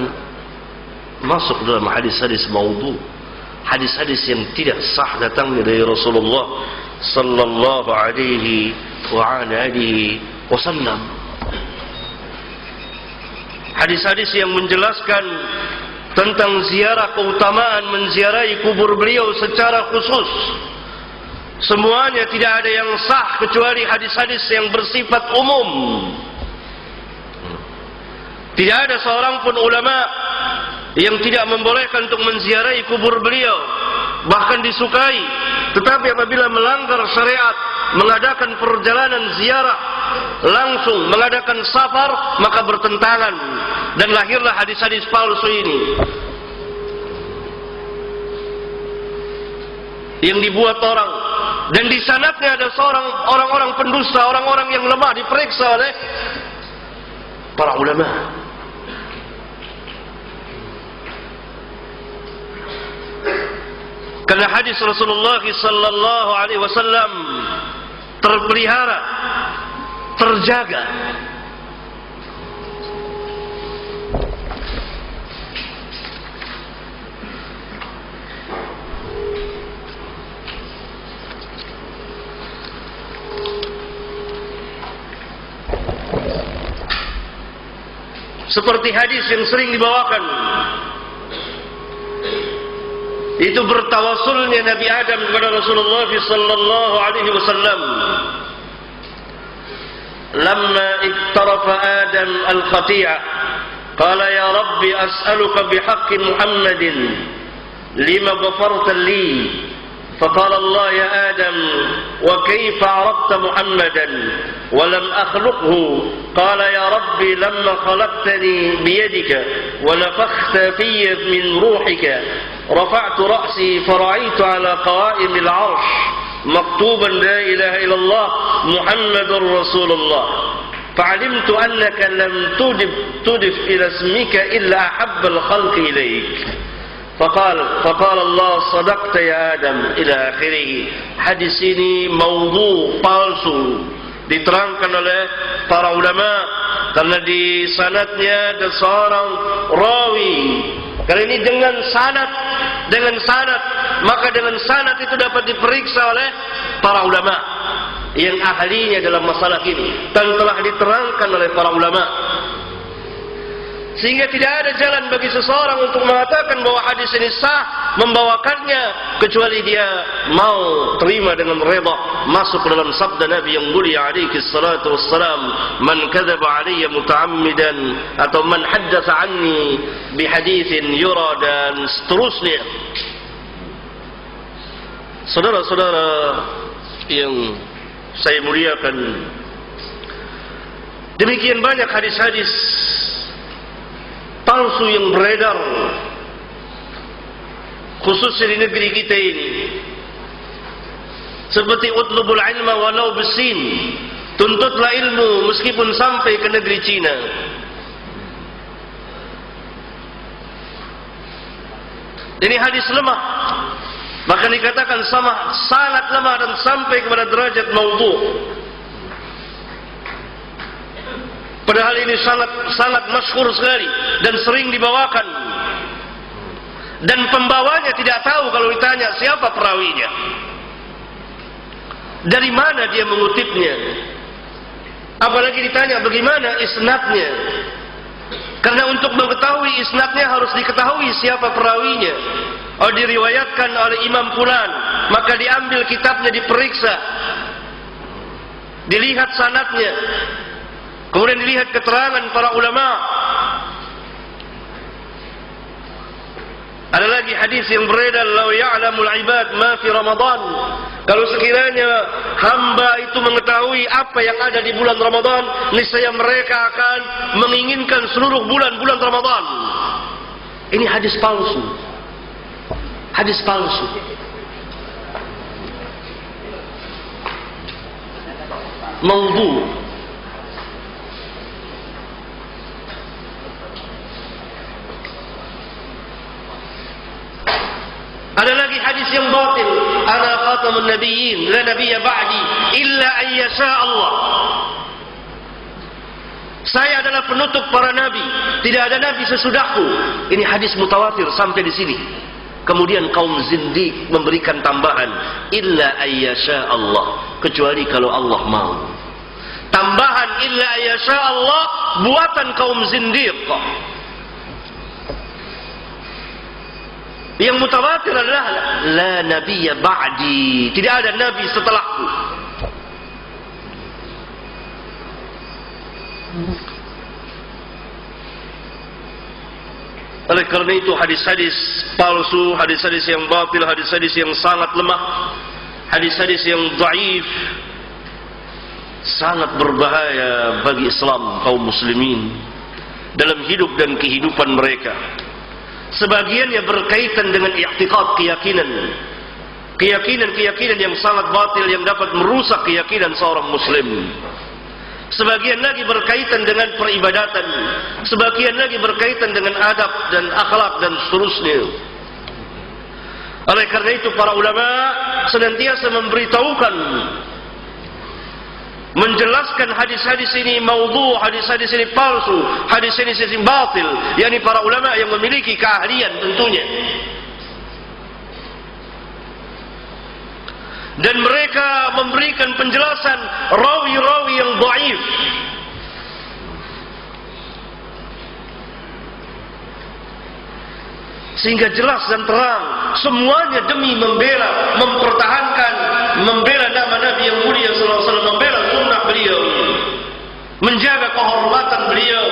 A: masuk dalam hadis-hadis maudhu, hadis-hadis yang tidak sah datangnya dari Rasulullah sallallahu alaihi wa alihi wasallam. Hadis-hadis yang menjelaskan tentang ziarah, keutamaan menziarahi kubur beliau secara khusus, semuanya tidak ada yang sah kecuali hadis-hadis yang bersifat umum. Tidak ada seorang pun ulama yang tidak membolehkan untuk menziarahi kubur beliau, bahkan disukai. Tetapi apabila melanggar syariat, mengadakan perjalanan ziarah langsung, mengadakan safar, maka bertentangan, dan lahirlah hadis-hadis palsu ini yang dibuat orang. Dan di sanadnya ada orang-orang pendusta, orang-orang yang lemah, diperiksa oleh para ulama. Karena hadis Rasulullah sallallahu alaihi wasallam terpelihara, terjaga. Seperti hadis yang sering dibawakan, itu bertawassulnya Nabi Adam kepada Rasulullah sallallahu alaihi wasallam. Lamma iktarafa Adam al-khati'ah, qala ya Rabbi as'aluka bihaqqi Muhammadin lima ghafarta li. فقال الله يا آدم وكيف عرفت محمدا ولم أخلقه؟ قال يا ربي لما خلقتني بيدك ونفخت في من روحك رفعت رأسي فرأيت على قوائم العرش مكتوبا لا إله إلا الله محمد رسول الله فعلمت أنك لم تضف إلى اسمك إلا أحب الخلق إليك فقال Allah sadaqta ya Adam ila akhirih. Hadis ini maudhu, palsu, diterangkan oleh para ulama karena di sanadnya ada seorang rawi. Karena ini dengan sanad, maka dengan sanad itu dapat diperiksa oleh para ulama yang ahlinya dalam masalah ini dan telah diterangkan oleh para ulama. Sehingga tidak ada jalan bagi seseorang untuk mengatakan bahwa hadis ini sah membawakannya kecuali dia mau terima dengan redha, masuk dalam sabda Nabi yang mulia alaihi salatu wassalam, man kadzaba alayya muta'ammidan atau man haddatsa anni bihaditsin yura, dan seterusnya. Saudara-saudara yang saya muliakan, demikian banyak hadis-hadis palsu yang beredar, khususnya di negeri kita ini. Seperti utlubul ilma walau bisin, tuntutlah ilmu meskipun sampai ke negeri Cina. Ini hadis lemah, bahkan dikatakan sangat lemah dan sampai kepada derajat maudhu. Padahal ini sangat masyhur sekali dan sering dibawakan. Dan pembawanya tidak tahu kalau ditanya siapa perawinya, dari mana dia mengutipnya, apalagi ditanya bagaimana isnadnya. Karena untuk mengetahui isnadnya harus diketahui siapa perawinya. Oh, diriwayatkan oleh Imam Fulan, maka diambil kitabnya, diperiksa, dilihat sanadnya, kemudian dilihat keterangan para ulama. Ada lagi hadis yang beredar, "Lau ya'lamul ibad ma fi Ramadan." Kalau sekiranya hamba itu mengetahui apa yang ada di bulan Ramadan, niscaya mereka akan menginginkan seluruh bulan-bulan Ramadan. Ini hadis palsu. Hadis palsu. Maudhu. Ada lagi hadis yang batil, ana khatamun nabiyyin la nabiyya ba'di illa an yasha Allah. Saya adalah penutup para nabi, tidak ada nabi sesudahku. Ini hadis mutawatir sampai di sini. Kemudian kaum zindiq memberikan tambahan, illa ayyasha Allah, kecuali kalau Allah mau. Tambahan illa ayyasha Allah buatan kaum zindiq. Yang mutawatir adalah la nabiyya ba'di, tidak ada nabi setelahku. Oleh karena itu hadis-hadis palsu, hadis-hadis yang batil, hadis-hadis yang sangat lemah, hadis-hadis yang dhaif sangat berbahaya bagi Islam kaum muslimin dalam hidup dan kehidupan mereka. Sebagiannya berkaitan dengan i'tiqad, keyakinan yang sangat batil yang dapat merusak keyakinan seorang muslim. Sebagian lagi berkaitan dengan peribadatan, sebagian lagi berkaitan dengan adab dan akhlak dan seterusnya. Oleh karena itu para ulama senantiasa memberitahukan, menjelaskan hadis-hadis ini maudhu, hadis-hadis ini palsu, hadis-hadis ini batil, yakni para ulama yang memiliki keahlian tentunya. Dan mereka memberikan penjelasan rawi-rawi yang dhaif, sehingga jelas dan terang semuanya demi membela, mempertahankan, membela nama Nabi yang mulia sallallahu alaihi wasallam, membela sunnah beliau, menjaga kehormatan beliau.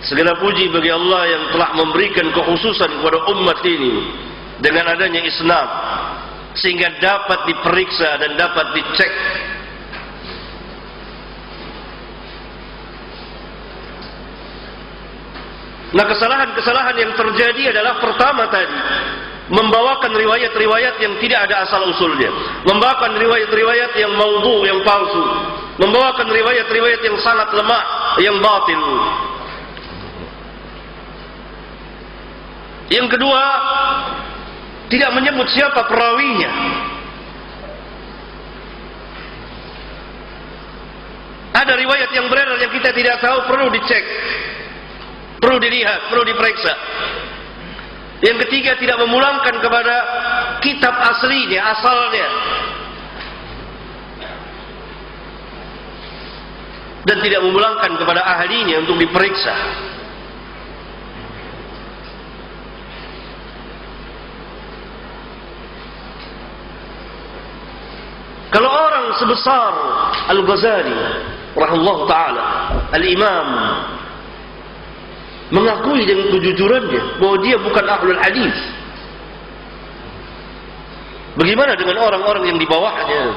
A: Segala puji bagi Allah yang telah memberikan kekhususan kepada umat ini dengan adanya isnad, sehingga dapat diperiksa dan dapat dicek. Nah, kesalahan-kesalahan yang terjadi adalah pertama tadi, membawakan riwayat-riwayat yang tidak ada asal usulnya, membawakan riwayat-riwayat yang maudhu, yang palsu, membawakan riwayat-riwayat yang sangat lemah, yang batil. Yang kedua, tidak menyebut siapa perawinya. Ada riwayat yang beredar yang kita tidak tahu, perlu dicek, perlu dilihat, perlu diperiksa. Yang ketiga, tidak memulangkan kepada kitab aslinya, asalnya, dan tidak memulangkan kepada ahlinya untuk diperiksa. Kalau orang sebesar Al-Ghazali rahimahullah ta'ala, Al-Imam, mengakui dengan kejujurannya bahwa dia bukan ahlul hadis, bagaimana dengan orang-orang yang di bawahnya?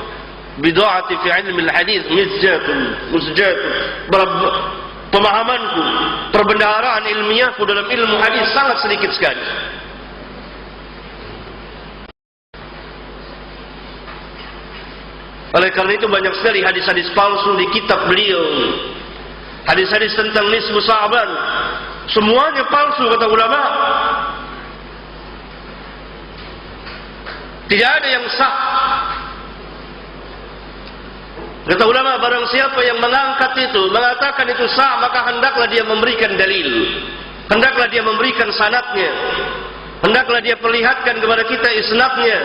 A: Bid'ati fi ilmi al-hadis musjatun, pemahamanku, perbendaharaan ilmiahku dalam ilmu hadis sangat sedikit sekali. Oleh karena itu banyak sekali hadis-hadis palsu di kitab beliau. Hadis-hadis tentang nisfu Sa'ban, semuanya palsu kata ulama. Tidak ada yang sah. Kata ulama, barang siapa yang mengangkat itu, mengatakan itu sah, maka hendaklah dia memberikan dalil, hendaklah dia memberikan sanadnya, hendaklah dia perlihatkan kepada kita isnadnya.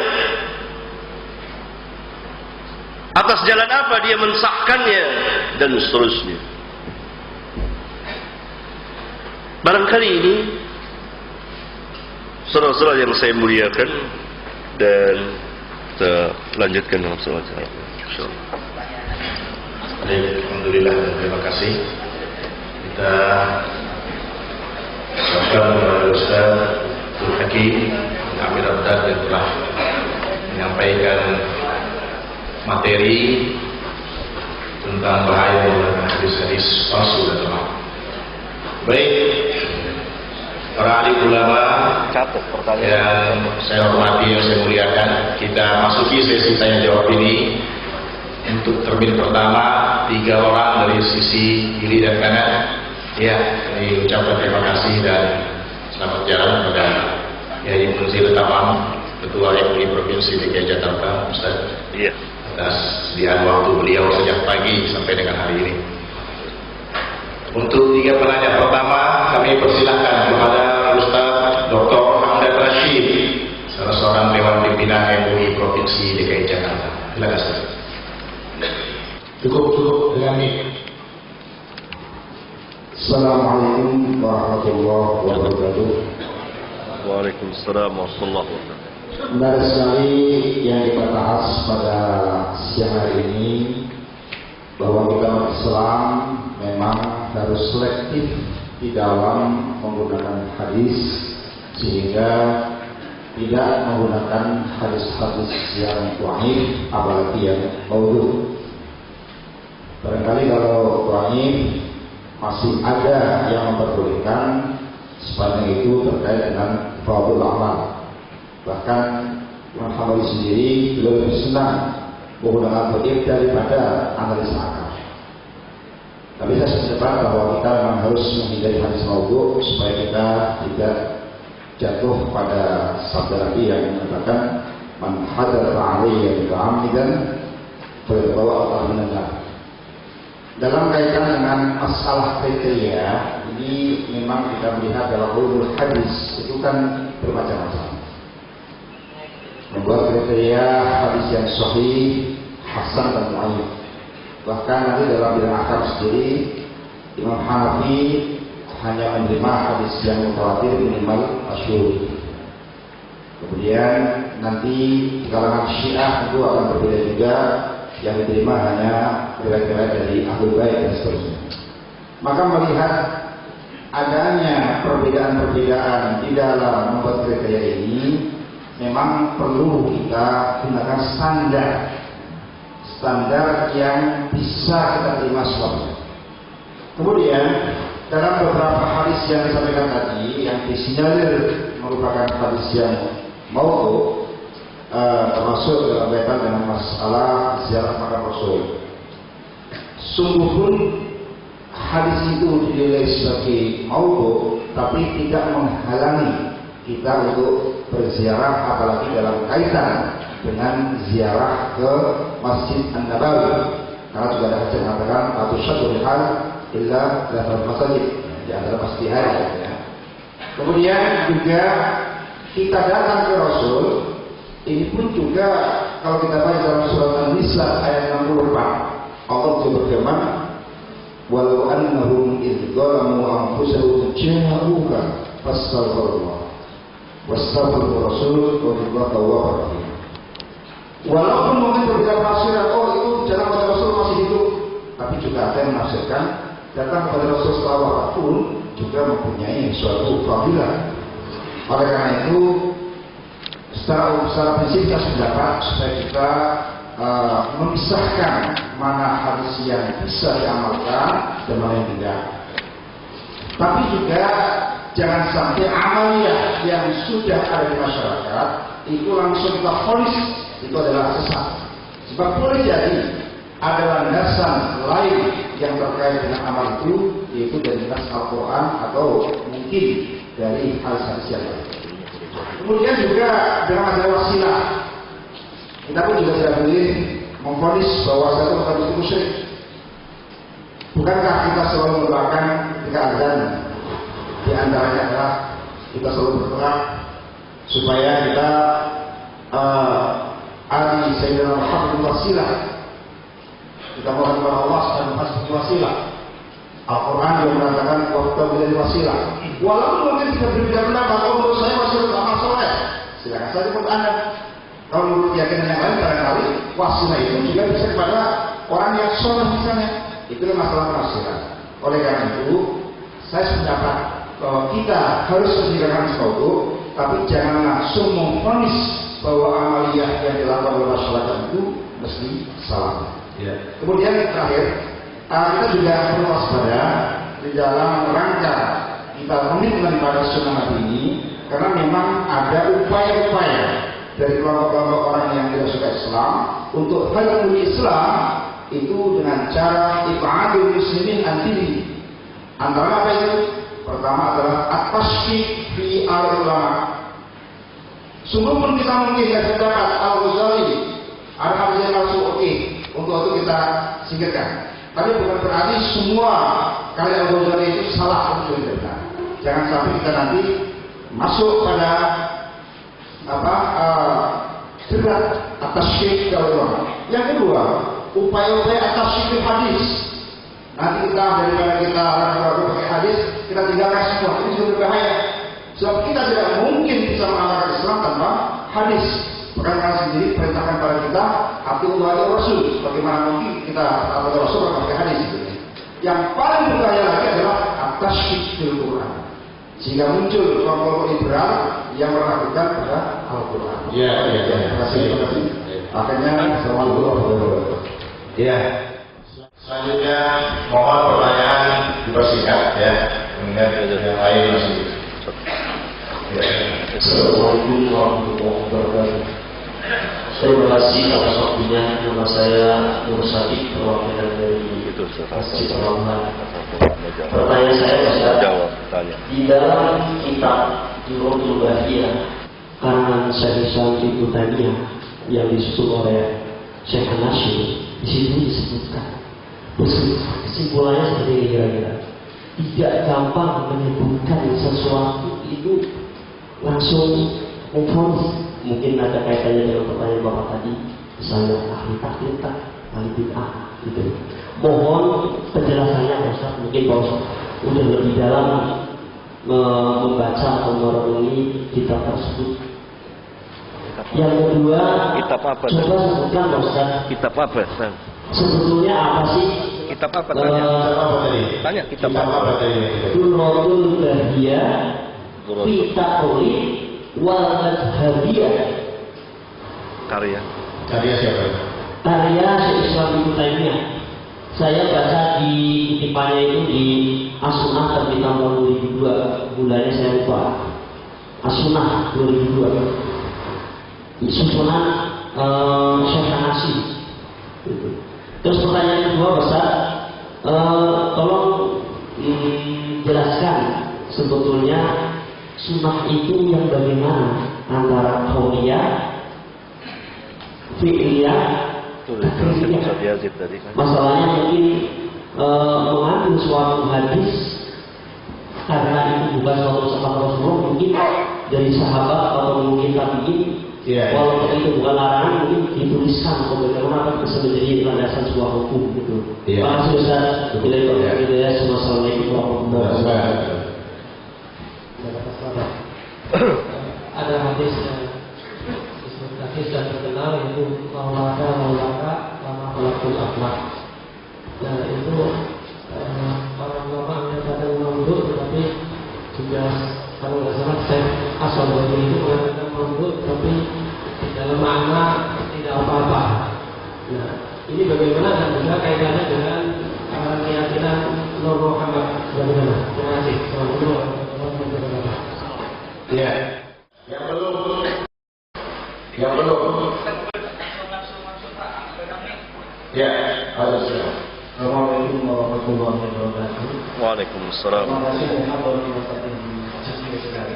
A: Atas jalan apa dia mensahkannya, dan seterusnya. Barangkali ini saudara-saudara yang saya muliakan, dan kita lanjutkan dalam salat.
B: Alhamdulillah dan terima kasih. Kita ucapkan kepada Ustaz Abdul Hakim Amir Abdad yang telah menyampaikan materi tentang bahaya menggunakan hadis-hadis palsu dan lemah. Baik, para ahli ulama yang saya hormati, yang saya muliakan, kita masuki sesi tanya jawab ini. Untuk termin pertama, 3 orang dari sisi kiri dan kanan. Ya, kami ucapkan terima kasih dan selamat jalan kepada Yai Munzil Tamam, Ketua MUI Provinsi DKI Jakarta, Ustaz.
A: Iya.
B: Atas sediaan waktu beliau sejak pagi sampai dengan hari ini. Untuk 3 penanya pertama, kami persilahkan kepada Ustaz Dr. Hamdan Rashid, salah seorang Dewan Pimpinan MUI Provinsi DKI Jakarta. Silakan Ustaz.
C: Cukup dengan ini. Assalamualaikum warahmatullahi wabarakatuh.
A: Waalaikumsalam warahmatullahi wabarakatuh.
C: Benar sekali yang kita bahas pada siang hari ini, bahwa kita Islam memang harus selektif di dalam menggunakan hadis, sehingga tidak menggunakan hadis-hadis yang dhaif, apalagi yang maudhu. Barangkali kalau dhaif masih ada yang memperbolehkan, sepanjang itu terkait dengan fadhil amal. Bahkan Imam Hambali sendiri lebih senang menggunakan dhaif daripada analisa akal. Tapi saya sependapat bahwa kita memang harus menghindari hadis maudhu supaya kita tidak jatuh pada sabda Nabi yang mengatakan man hadatsa alayya muta'ammidan fayabawa Allah minan. Dalam kaitan dengan masalah kriteria ini, memang kita melihat dalam ulumul hadis itu kan bermacam-macam. Membuat kriteria hadis yang sahih, hasan dan dhaif. Bahkan nanti dalam bidang akal sendiri, Imam Hanafi hanya menerima hadis yang mutawatir minimal masyhur. Kemudian nanti di kalangan Syiah itu akan berbeda juga, yang diterima hanya riwayat-riwayat dari Ahlul Bait dan seterusnya. Maka melihat adanya perbedaan-perbedaan di dalam membuat kriteria ini, memang perlu kita gunakan standar yang bisa kita terima semuanya. Kemudian dalam beberapa hadis yang disampaikan tadi, yang disinyalir merupakan hadis yang maudhu, termasuk dalam kaitan dengan masalah ziarah makam Rasul. Sungguh pun hadis itu dinilai sebagai maudhu, tapi tidak menghalangi kita untuk berziarah, apalagi dalam kaitan dengan ziarah ke Masjid An-Nabawi. Karena juga ada hadis yang mengatakan atau syaddu rihal illa dalam masjid, di antara masjid ya. Kemudian juga kita datang ke Rasul. Ini pun juga kalau kita baca dalam surat An-Nisa ayat 64, Allah berfirman, walau annahum idh dhalamu anfusahum ja'uka fastaghfirullah wastaghfirur rasul wallahu tawwabur rahim. Walaupun mungkin berbeda penafsiran, oh itu jalan pada Rasul masih hidup, tapi juga ada yang menafsirkan datang kepada Rasul setelah wafat pun juga mempunyai suatu fadilah. Oleh karena itu, secara prinsip kita sependapat supaya kita memisahkan mana hadis yang bisa diamalkan dan mana yang tidak. Tapi juga jangan sampai amaliyah yang sudah ada di masyarakat itu langsung kita vonis itu adalah sesat. Sebab boleh jadi ada landasan lain yang terkait dengan amal itu, yaitu dari nas Al-Quran atau mungkin dari hadis-hadis yang lain. Kemudian juga dengan masalah wasilah, kita pun juga tidak boleh memvonis bahwa satu bukan itu musyrik. Bukankah kita selalu mendoakan ketika azan? Di antaranya adalah kita selalu berdoa supaya kita adi Sayyidina Muhammad wasilah. Kita mohon kepada Allah supaya wasilah. Al-Quran juga mengatakan waktu bila wasilah. Walaupun mungkin kita berbeda pendapat, kalau menurut saya wasilah itu amal soleh, silakan saja menurut Anda. Kalau menurut keyakinan yang lain, barangkali wasilah itu juga bisa kepada orang yang soleh misalnya. Itulah masalah wasilah. Oleh karena itu, saya sependapat bahwa kita harus menjalankan sesuatu, tapi jangan langsung memvonis bahwa amaliyah yang dilakukan oleh masyarakat itu mesti salah. Ya. Kemudian terakhir, kita juga perlu waspada di dalam rangka kita komitmen pada sunnah Nabi ini, karena memang ada upaya-upaya dari kelompok-kelompok orang yang tidak suka Islam untuk halal Islam itu dengan cara ibadul muslimin antiri. Antara apa itu? Pertama adalah at-tashkik fi al-ulama. Sungguh pun kita mungkin tidak sepakat Al-Ghazali ada hadis yang masuk oke, untuk itu kita singkirkan. Tapi bukan berarti semua karya Al-Ghazali itu salah untuk kita. Jangan sampai kita nanti masuk pada berat atas syirk ulama. Yang kedua, upaya-upaya atas syirk hadis. Nanti kita daripada kita ragu-ragu pakai hadis, kita tinggalkan semua. Ini sudah berbahaya. Sebab kita tidak mungkin bisa mengamalkan Islam tanpa hadis. Bahkan Allah sendiri perintahkan pada kita atiullah wa rasul. Bagaimana mungkin kita taat Rasul pakai hadis itu. Yang paling berbahaya lagi adalah atas syirk Quran. Sehingga muncul kelompok liberal yang meragukan pada Al-Quran.
B: Iya.
C: Terima kasih. Akhirnya, assalamualaikum warahmatullahi wabarakatuh.
B: Iya. Selanjutnya mohon pertanyaan dipersingkat ya, mengingat yang lain masih.
D: Assalamualaikum warahmatullahi wabarakatuh. Terima kasih atas waktunya. Nama saya Nur Sadiq, perwakilan dari Masjid Al-Rahman. Pertanyaan saya adalah di dalam kitab Durratul Bahiyah karangan Syekh Islam Ibnu Taimiyah yang disusun oleh Syekh An-Nasyir, di situ disebutkan kesimpulannya seperti ini kira-kira. Tidak gampang menyebutkan sesuatu itu langsung konformis. Mungkin ada kaitannya dengan pertanyaan Bapak tadi, misalnya ahli taklid, ahli bid'ah, gitu. Mohon penjelasannya Ustaz. Mungkin Pak Ustaz udah lebih dalam membaca atau merenungi kitab tersebut. Yang kedua,
A: Kitab apa?
D: coba sebutkan Ustaz.
A: Kitab apa?
D: Sebetulnya apa sih?
A: Kitab apa? Tanya kitab apa?
D: Durratul Bahiyah fi Taqrib wal Madhabiyah.
A: Karya
B: siapa?
D: Karya Syekh Islam Ibnu Taimiyah. Saya baca di kutipannya itu di As-Sunnah terbit tahun 2002. Bulannya saya lupa. As-Sunnah 2002. Susunan Syekh An-Nasyir. Terus pertanyaan kedua Ustaz, tolong jelaskan sebetulnya sunnah itu yang bagaimana antara qauliyah, fi'liyah, takrifiyah. Masalahnya mungkin mengambil suatu hadis karena itu bukan suatu sahabat Rasulullah, mungkin dari sahabat atau mungkin tabi'in. Walaupun itu bukan larangan, mungkin dituliskan bagaimana bisa menjadi landasan sebuah hukum gitu. Terima kasih Ustaz. Assalamualaikum warahmatullahi wabarakatuh.
E: Ada hadis dan terkenal yaitu maulaka lama pelakul akhlak. Nah itu para ulama menyatakan maulud, tetapi juga kalau nggak salah saya asal dari itu mengatakan maulud, tapi dalam makna tidak apa-apa. Nah ini bagaimana dan juga kaitannya dengan keyakinan Nur Muhammad bagaimana? Terima kasih. Assalamualaikum warahmatullahi wabarakatuh.
B: Iya. Yang belum. Ya, harus.
D: Assalamualaikum warahmatullahi wabarakatuh.
A: Waalaikumsalam.
D: Terima kasih sekali.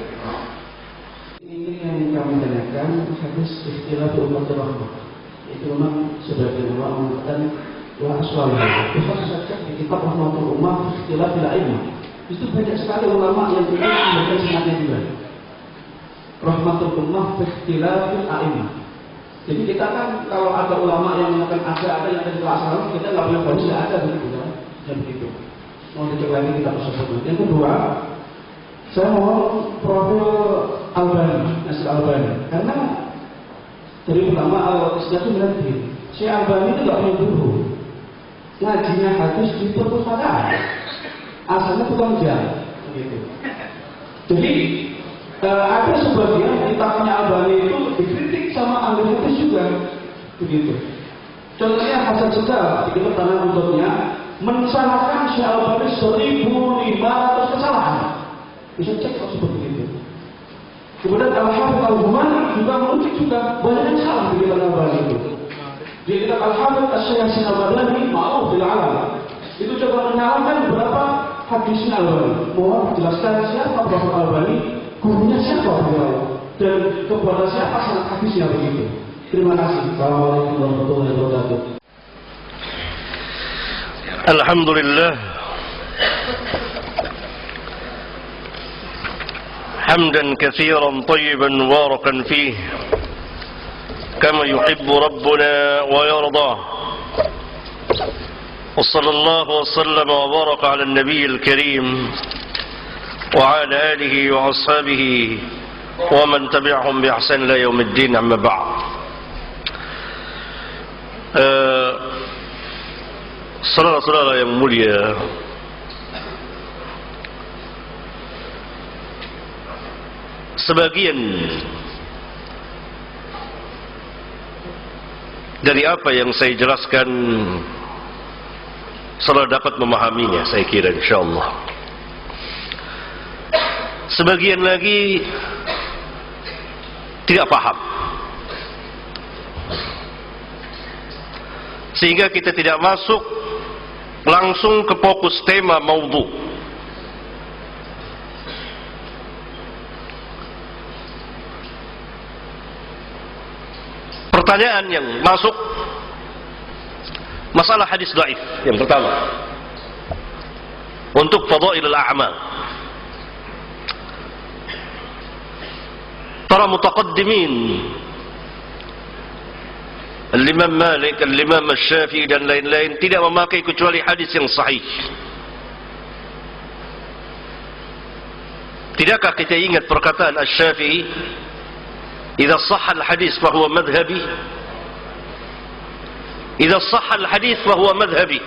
D: Ini yang kami tanyakan hadis istilah umat rahmah. Itu memang sebagian ulama mengatakan wa aswalah. Itu saja di kitab Rahmatul Ummah istilah bila ilmu. Itu banyak sekali ulama yang itu memberikan semangatnya juga. Rahmatul Ummah istilah bil a'immah. Jadi kita kan kalau ada ulama yang mengatakan ada yang ada di asal, kita nggak boleh bahas tidak ada begitu kan? Dan begitu. Mau dicek lagi kita tersebut. Yang kedua, saya mohon profil Albani, Nasir Albani, karena dari pertama Al-Islam itu berarti si Albani itu nggak punya guru, ngajinya hadis di perpustakaan, asalnya tukang jam, begitu. Jadi ada sebagian kitabnya Albani itu dikritik sama ahli hadis juga, begitu. Contohnya Hasan Sedal di kitab Tanah Untuknya mensalahkan Syekh Albani 1.500 kesalahan. Bisa cek kalau seperti itu. Kemudian Al-Hafidz Al-Humani juga merujuk juga banyak yang salah di kitab Albani itu. Di kitab Al-Hafidz Asy-Syaikh Al-Albani ma'ruf bil alam itu coba menyalahkan beberapa hadisnya Albani. Mohon dijelaskan siapa Prof. Albani, gurunya siapa beliau, dan kepada siapa sanad hadisnya begitu. Terima kasih. Assalamualaikum warahmatullahi wabarakatuh.
A: Alhamdulillah. حمدا كثيرا طيبا مباركا فيه كما يحب ربنا ويرضى وصلى الله وسلم وبارك على النبي الكريم وعلى آله وأصحابه ومن تبعهم بإحسان إلى يوم الدين. أما بعد. Saudara-saudara yang mulia, sebagian dari apa yang saya jelaskan saudara dapat memahaminya, saya kira insyaallah. Sebagian lagi tidak paham, sehingga kita tidak masuk langsung ke fokus tema maudhu. Pertanyaan yang masuk masalah hadis dhaif yang pertama untuk fadailul a'mal. Para mutaqaddimin, Al-Imam Malik, Al-Imam Syafi'i dan lain-lain tidak memakai kecuali hadis yang sahih. Tidakkah kita ingat perkataan Asy-Syafi'i, "Idza shahha al-hadis fa huwa madhhabi." Idza shahha al-hadis fa huwa madhhabi.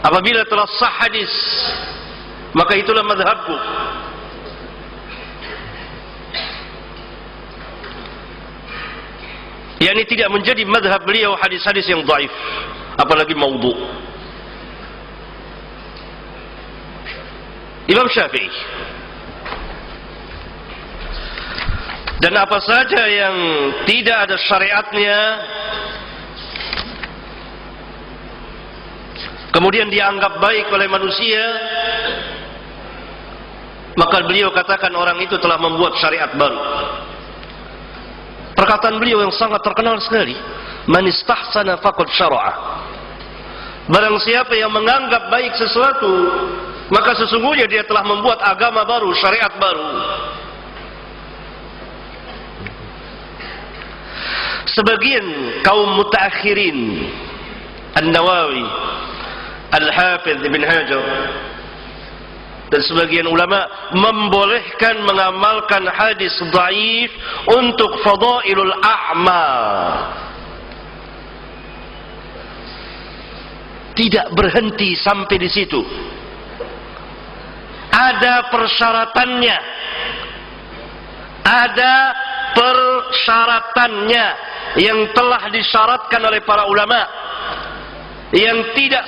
A: Apabila telah sah hadis, maka itulah madhabku. Yani tidak menjadi madhab beliau hadis-hadis yang dhaif, apalagi maudhu. Imam Syafi'i. Dan apa saja yang tidak ada syariatnya kemudian dianggap baik oleh manusia, maka beliau katakan orang itu telah membuat syariat baru. Perkataan beliau yang sangat terkenal sekali, "Man istahsana faqad syara'a." Barang siapa yang menganggap baik sesuatu, maka sesungguhnya dia telah membuat agama baru, syariat baru. Sebagian kaum mutaakhirin, An-Nawawi, Al-Hafidh Ibn Hajar, dan sebagian ulama membolehkan mengamalkan hadis dhaif untuk fadailul a'mal. Tidak berhenti sampai di situ. Ada persyaratannya. Ada persyaratannya yang telah disyaratkan oleh para ulama, yang tidak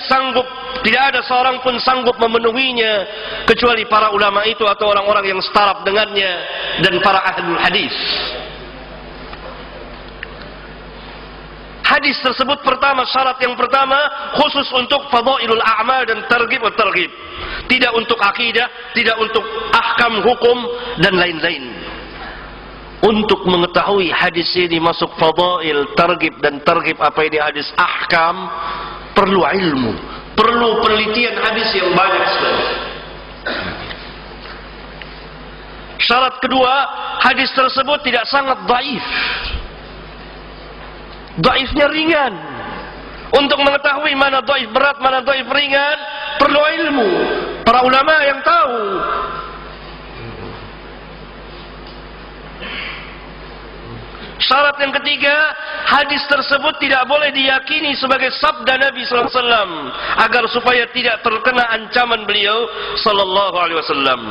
A: ada seorang pun sanggup memenuhinya kecuali para ulama itu atau orang-orang yang setaraf dengannya dan para ahlul hadis. Hadis tersebut pertama, syarat yang pertama khusus untuk fadailul a'mal dan targhib wa targhib, tidak untuk akidah, tidak untuk ahkam hukum dan lain-lain. Untuk mengetahui hadis ini masuk fadail, targhib dan targhib, apa ini hadis ahkam, perlu ilmu, perlu penelitian hadis yang banyak sekali. Syarat kedua, hadis tersebut tidak sangat dhaif. Dhaifnya ringan. Untuk mengetahui mana dhaif berat, mana dhaif ringan, perlu ilmu. Para ulama yang tahu. Syarat yang ketiga, hadis tersebut tidak boleh diyakini sebagai sabda Nabi sallallahu alaihi wasallam agar supaya tidak terkena ancaman beliau sallallahu alaihi wasallam.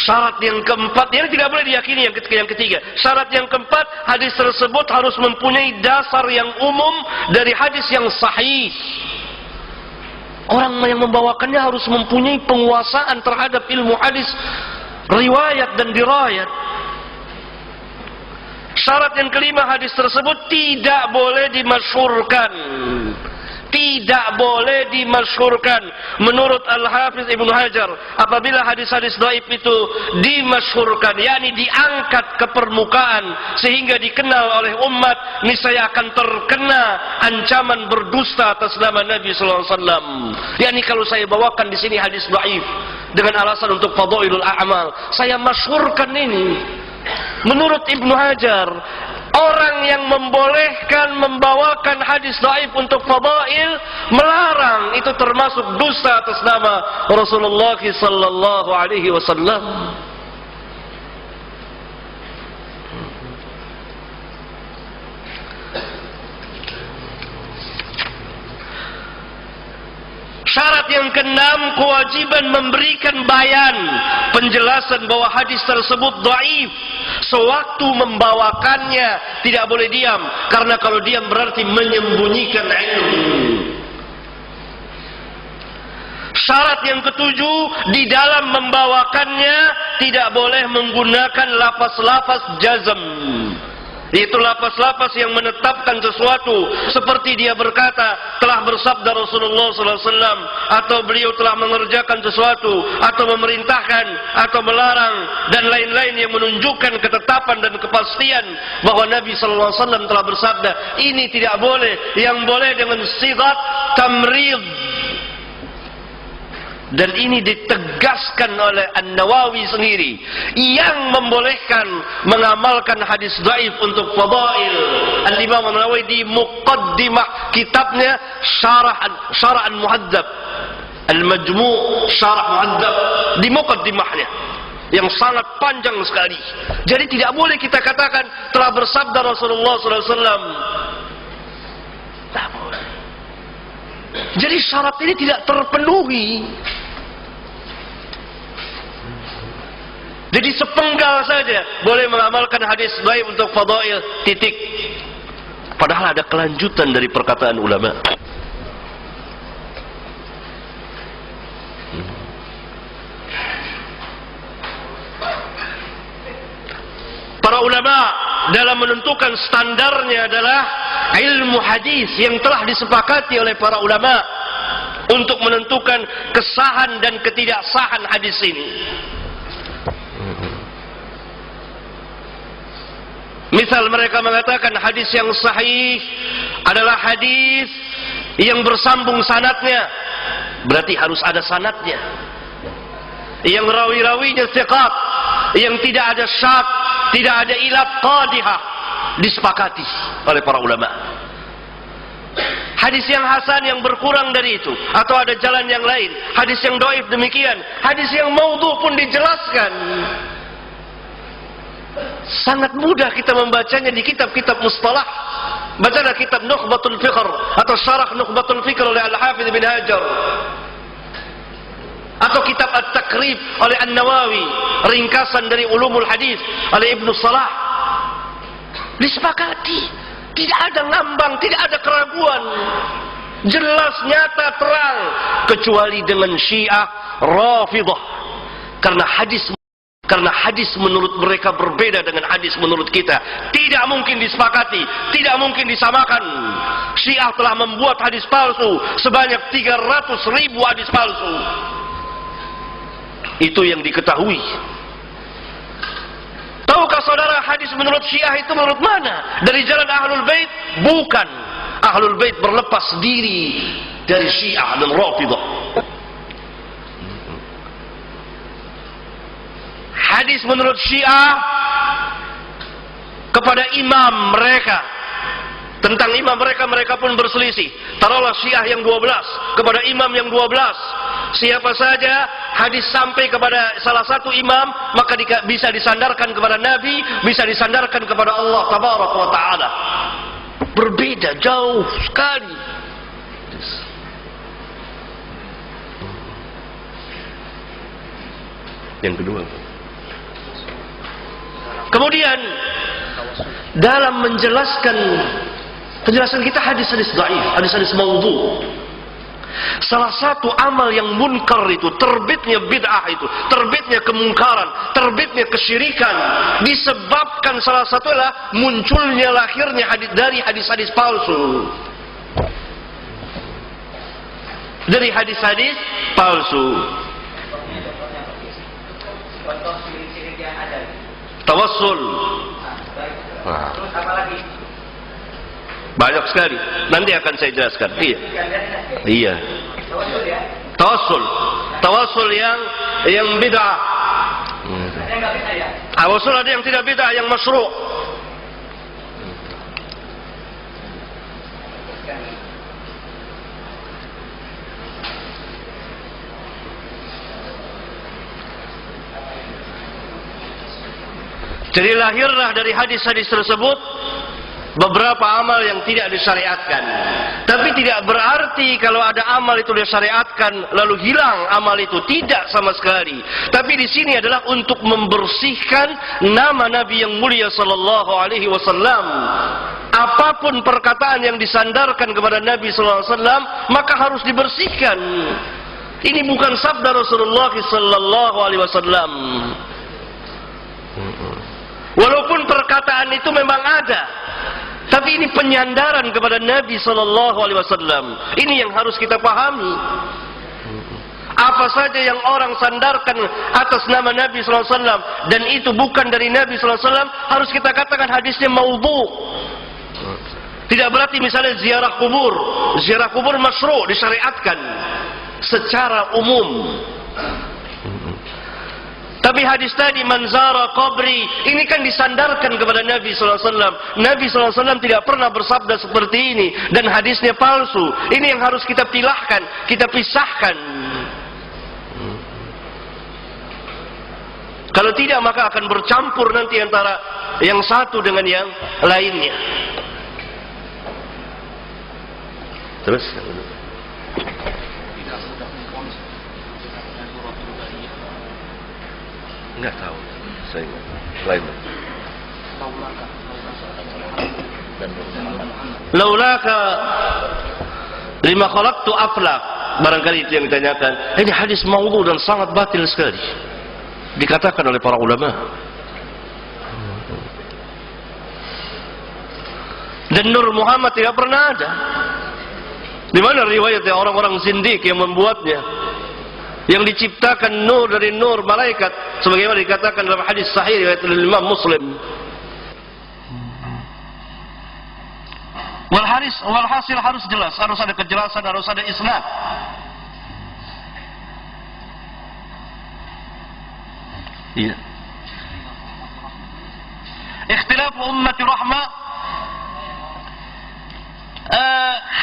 A: Syarat yang keempat, ini tidak boleh diyakini yang ketiga. Syarat yang keempat, hadis tersebut harus mempunyai dasar yang umum dari hadis yang sahih. Orang yang membawakannya harus mempunyai penguasaan terhadap ilmu hadis, riwayat dan dirayat. Syarat yang kelima, hadis tersebut tidak boleh dimasyhurkan. tidak boleh dimasyhurkan. Menurut Al-Hafiz Ibnu Hajar, apabila hadis-hadis dhaif itu dimasyhurkan, yakni diangkat ke permukaan sehingga dikenal oleh umat, niscaya akan terkena ancaman berdusta atas nama Nabi sallallahu alaihi wasallam. Yakni kalau saya bawakan di sini hadis dhaif dengan alasan untuk fadailul a'mal, saya masyhurkan ini. Menurut Ibnu Hajar, orang yang membolehkan membawakan hadis dhaif untuk fadail, melarang, itu termasuk dusta atas nama Rasulullah sallallahu alaihi wasallam. Syarat yang keenam, kewajiban memberikan bayan, penjelasan bahwa hadis tersebut dhaif. Sewaktu membawakannya tidak boleh diam, karena kalau diam berarti menyembunyikan ilmu. Syarat yang ketujuh, di dalam membawakannya tidak boleh menggunakan lafaz-lafaz jazm. Itu lafaz-lafaz yang menetapkan sesuatu, seperti dia berkata telah bersabda Rasulullah SAW, atau beliau telah mengerjakan sesuatu, atau memerintahkan, atau melarang, dan lain-lain yang menunjukkan ketetapan dan kepastian bahwa Nabi SAW telah bersabda. Ini tidak boleh. Yang boleh dengan sigat tamrid. Dan ini ditegaskan oleh An-Nawawi sendiri, yang membolehkan mengamalkan hadis dhaif untuk fadail. Al-Imam An-Nawawi di muqaddimah kitabnya Syarah Al-Muhadzab, Al-Majmu' Syarah Muhadzab, di muqaddimahnya yang sangat panjang sekali. Jadi tidak boleh kita katakan telah bersabda Rasulullah SAW. Tak boleh. Jadi syarat ini tidak terpenuhi. Jadi sepenggal saja boleh mengamalkan hadis dhaif untuk fadail, titik. Padahal ada kelanjutan dari perkataan ulama. Para ulama dalam menentukan standarnya adalah ilmu hadis yang telah disepakati oleh para ulama untuk menentukan kesahan dan ketidaksahan hadis ini. Misal mereka mengatakan hadis yang sahih adalah hadis yang bersambung sanadnya, berarti harus ada sanadnya, yang rawi-rawinya thiqat, yang tidak ada syak, tidak ada ilat qadihah, disepakati oleh para ulama. Hadis yang hasan yang berkurang dari itu, atau ada jalan yang lain. Hadis yang dhaif demikian. Hadis yang maudhu pun dijelaskan. Sangat mudah kita membacanya di kitab-kitab mustalah. Bacalah kitab Nukhbatul Fikr atau Syarah Nukhbatul Fikr oleh Al-Hafiz Ibn Hajar, atau kitab At-Takrib oleh An-Nawawi, ringkasan dari Ulumul Hadis oleh Ibnu Salah. Disepakati, tidak ada ngambang, tidak ada keraguan, jelas, nyata, terang, kecuali dengan Syiah Rafidhah, karena hadis menurut mereka berbeda dengan hadis menurut kita. Tidak mungkin disepakati, tidak mungkin disamakan. Syiah telah membuat hadis palsu sebanyak 300.000 hadis palsu. Itu yang diketahui. Tahukah saudara hadis menurut Syiah itu menurut mana? Dari jalan Ahlul Bait? Bukan. Ahlul Bait berlepas diri dari Syiah dan Rafidhah. Hadis menurut Syiah kepada imam mereka, tentang imam mereka, mereka pun berselisih. Taruhlah Syiah yang 12 kepada imam yang 12. Siapa saja hadis sampai kepada salah satu imam, maka bisa disandarkan kepada Nabi, bisa disandarkan kepada Allah Tabaraka wa Ta'ala. Berbeda jauh sekali. Yang kedua, kemudian dalam menjelaskan penjelasan kita hadis-hadis dhaif, hadis-hadis maudhu. Salah satu amal yang munkar itu, terbitnya bid'ah itu, terbitnya kemungkaran, terbitnya kesyirikan, disebabkan salah satu adalah munculnya, lahirnya dari hadis-hadis palsu. dari hadis-hadis palsu.
F: Contoh sirik-sirik yang ada.
A: Tawassul.
F: Nah, terus apa lagi?
A: Banyak sekali. Nanti akan saya jelaskan. Iya. Iya.
F: Tawassul ya.
A: Tawassul. Tawassul yang bid'ah.
F: Ada yang nggak bid'ah ya?
A: Tawassul ada yang tidak bid'ah, yang masyru'. Jadi lahirlah dari hadis-hadis tersebut beberapa amal yang tidak disyariatkan. Tapi tidak berarti kalau ada amal itu disyariatkan lalu hilang amal itu, tidak sama sekali. Tapi di sini adalah untuk membersihkan nama Nabi yang mulia sallallahu alaihi wasallam. Apapun perkataan yang disandarkan kepada Nabi sallallahu alaihi wasallam maka harus dibersihkan. Ini bukan sabda Rasulullah sallallahu alaihi wasallam. Walaupun perkataan itu memang ada, tapi ini penyandaran kepada Nabi sallallahu alaihi wasallam. Ini yang harus kita pahami. Apa saja yang orang sandarkan atas nama Nabi sallallahu alaihi wasallam dan itu bukan dari Nabi sallallahu alaihi wasallam, harus kita katakan hadisnya maudhu. Tidak berarti misalnya ziarah kubur masyru' disyariatkan secara umum. Tapi hadis tadi manzara qabri ini kan disandarkan kepada Nabi SAW. Nabi SAW tidak pernah bersabda seperti ini dan hadisnya palsu. Ini yang harus kita pilahkan, kita pisahkan. Kalau tidak maka akan bercampur nanti antara yang satu dengan yang lainnya. Terus enggak tahu, saya enggak. Lain. Laulaka lima khalaqtu aflaq. Barangkali itu yang ditanyakan. Ini hadis maudhu dan sangat batil sekali. Dikatakan oleh para ulama. Dan Nur Muhammad tidak pernah ada. Di mana riwayatnya orang-orang zindik yang membuatnya? Yang diciptakan nur dari nur malaikat sebagaimana dikatakan dalam hadis sahih riwayat Imam Muslim. Walhasil harus jelas, harus ada kejelasan, harus ada isnad. Iya. Ikhtilaf ummati rahmah.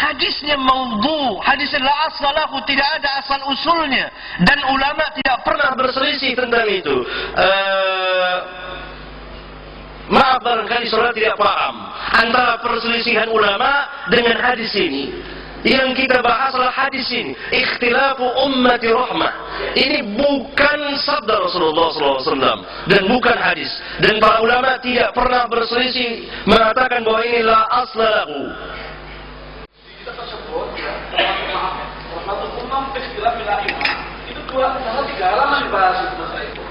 A: Hadisnya maudhu, hadisnya la aslahu, tidak ada asal usulnya dan ulama tidak pernah berselisih tentang itu. Maaf barangkali saudara tidak paham antara perselisihan ulama dengan hadis ini. Yang kita bahas adalah hadis ini, ikhtilafu ummati rahmah. Ini bukan sabda Rasulullah SAW dan bukan hadis. Dan para ulama tidak pernah berselisih mengatakan bahwa ini la aslahu.
D: Tersebut ya, rahmatul umam istilah bila'imah itu 3 halaman dibahas itu masalah itu.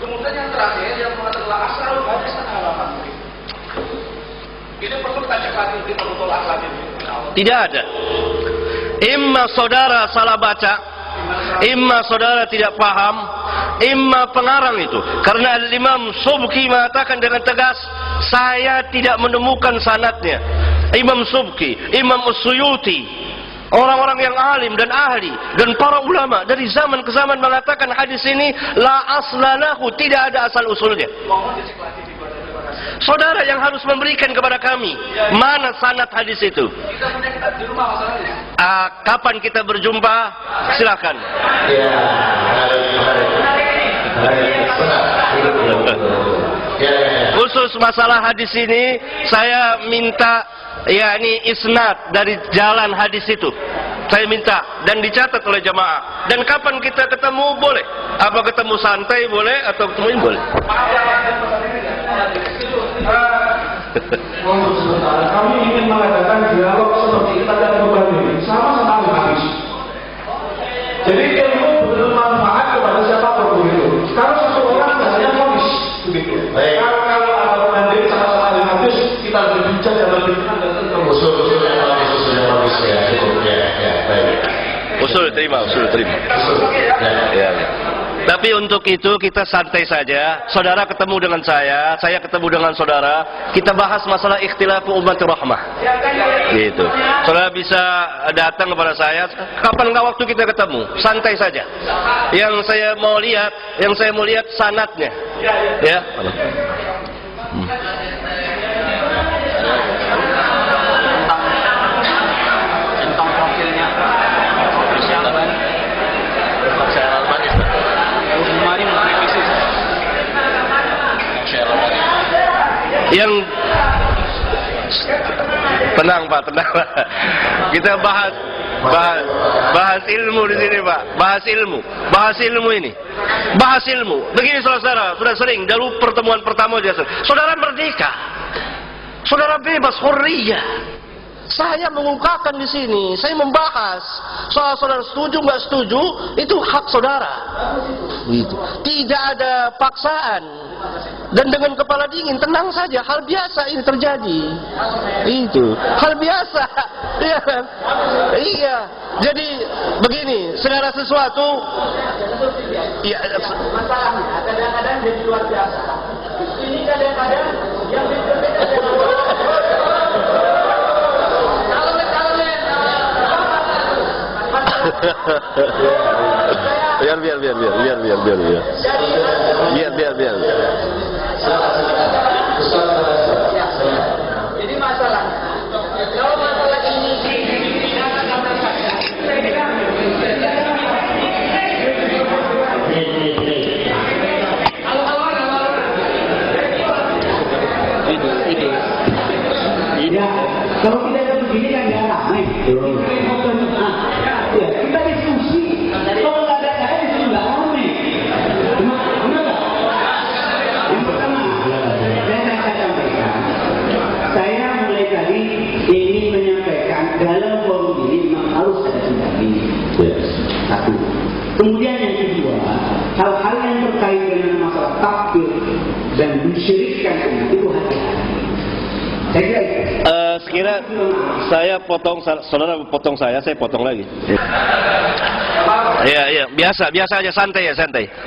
D: Kemudian yang terakhir yang mengatakan asal hadis halaman ini perlu kita cek lagi di perlu tolak lagi.
A: Tidak ada. Imma saudara salah baca, imma saudara tidak paham, imma pengarang itu. Karena Imam Subki mengatakan dengan tegas, saya tidak menemukan sanadnya. Imam Subki, Imam As-Suyuti, orang-orang yang alim dan ahli dan para ulama dari zaman ke zaman mengatakan hadis ini la aslalahu, tidak ada asal usulnya. Saudara yang harus memberikan kepada kami mana sanad hadis itu. Kapan kita berjumpa? Silakan. Khusus masalah hadis ini saya minta yakni isnad dari jalan hadis itu. Saya minta dan dicatat oleh jamaah. Dan kapan kita ketemu boleh? Apa ketemu santai boleh atau ketemu ini boleh?
D: Kami ingin mengadakan dialog seperti kita dan berbagi sama habis. Jadi ilmu bermanfaat kepada siapapun itu. Kalau satu orang biasanya fonis begitu. Kalau ada banding sama-sama habis kita berbincang dan berbincang dan usul yang bagus ya. Baik.
A: Usul terima. Ya. Tapi untuk itu kita santai saja. Saudara ketemu dengan saya ketemu dengan saudara. Kita bahas masalah ikhtilafu umatir rahmah. Gitu. Saudara bisa datang kepada saya. Kapan nggak waktu kita ketemu? Santai saja. Yang saya mau lihat sanadnya. Ya.
F: Tentang profilnya persiapan kemarin merevisi
A: yang tenang Pak. Kita bahas ilmu di sini Pak. Bahas ilmu ini. Begini saudara, sudah sering dulu pertemuan pertama dia. Saudara merdeka. Saudara bebas, hurriyah. Saya mengungkapkan di sini, saya membahas soal saudara setuju nggak setuju, itu hak saudara. Gitu. Tidak ada paksaan dan dengan kepala dingin, tenang saja, hal biasa ini terjadi. Itu hal biasa, iya kan? Iya. Jadi begini, segala sesuatu, ya masalahnya kadang-kadang jadi luar biasa. Ini kadang-kadang yang berbeda dengan biar.
F: Jadi masalah kalau masalah ini
D: kalau kita ada begini kan nggak ramai. Ya, kita diskusi. Kalau nggak ada saya di sini nggak ramai. Benar nggak? Yang pertama, saya sampaikan. Saya mulai tadi ingin menyampaikan dalam forum ini memang harus ada pendamping. Satu. Kemudian yang kedua, hal-hal yang terkait dengan masalah takfir dan mensyirikkan umat itu hati-hati.
A: Sekira saya potong, saudara potong saya potong lagi. Iya, biasa aja, santai.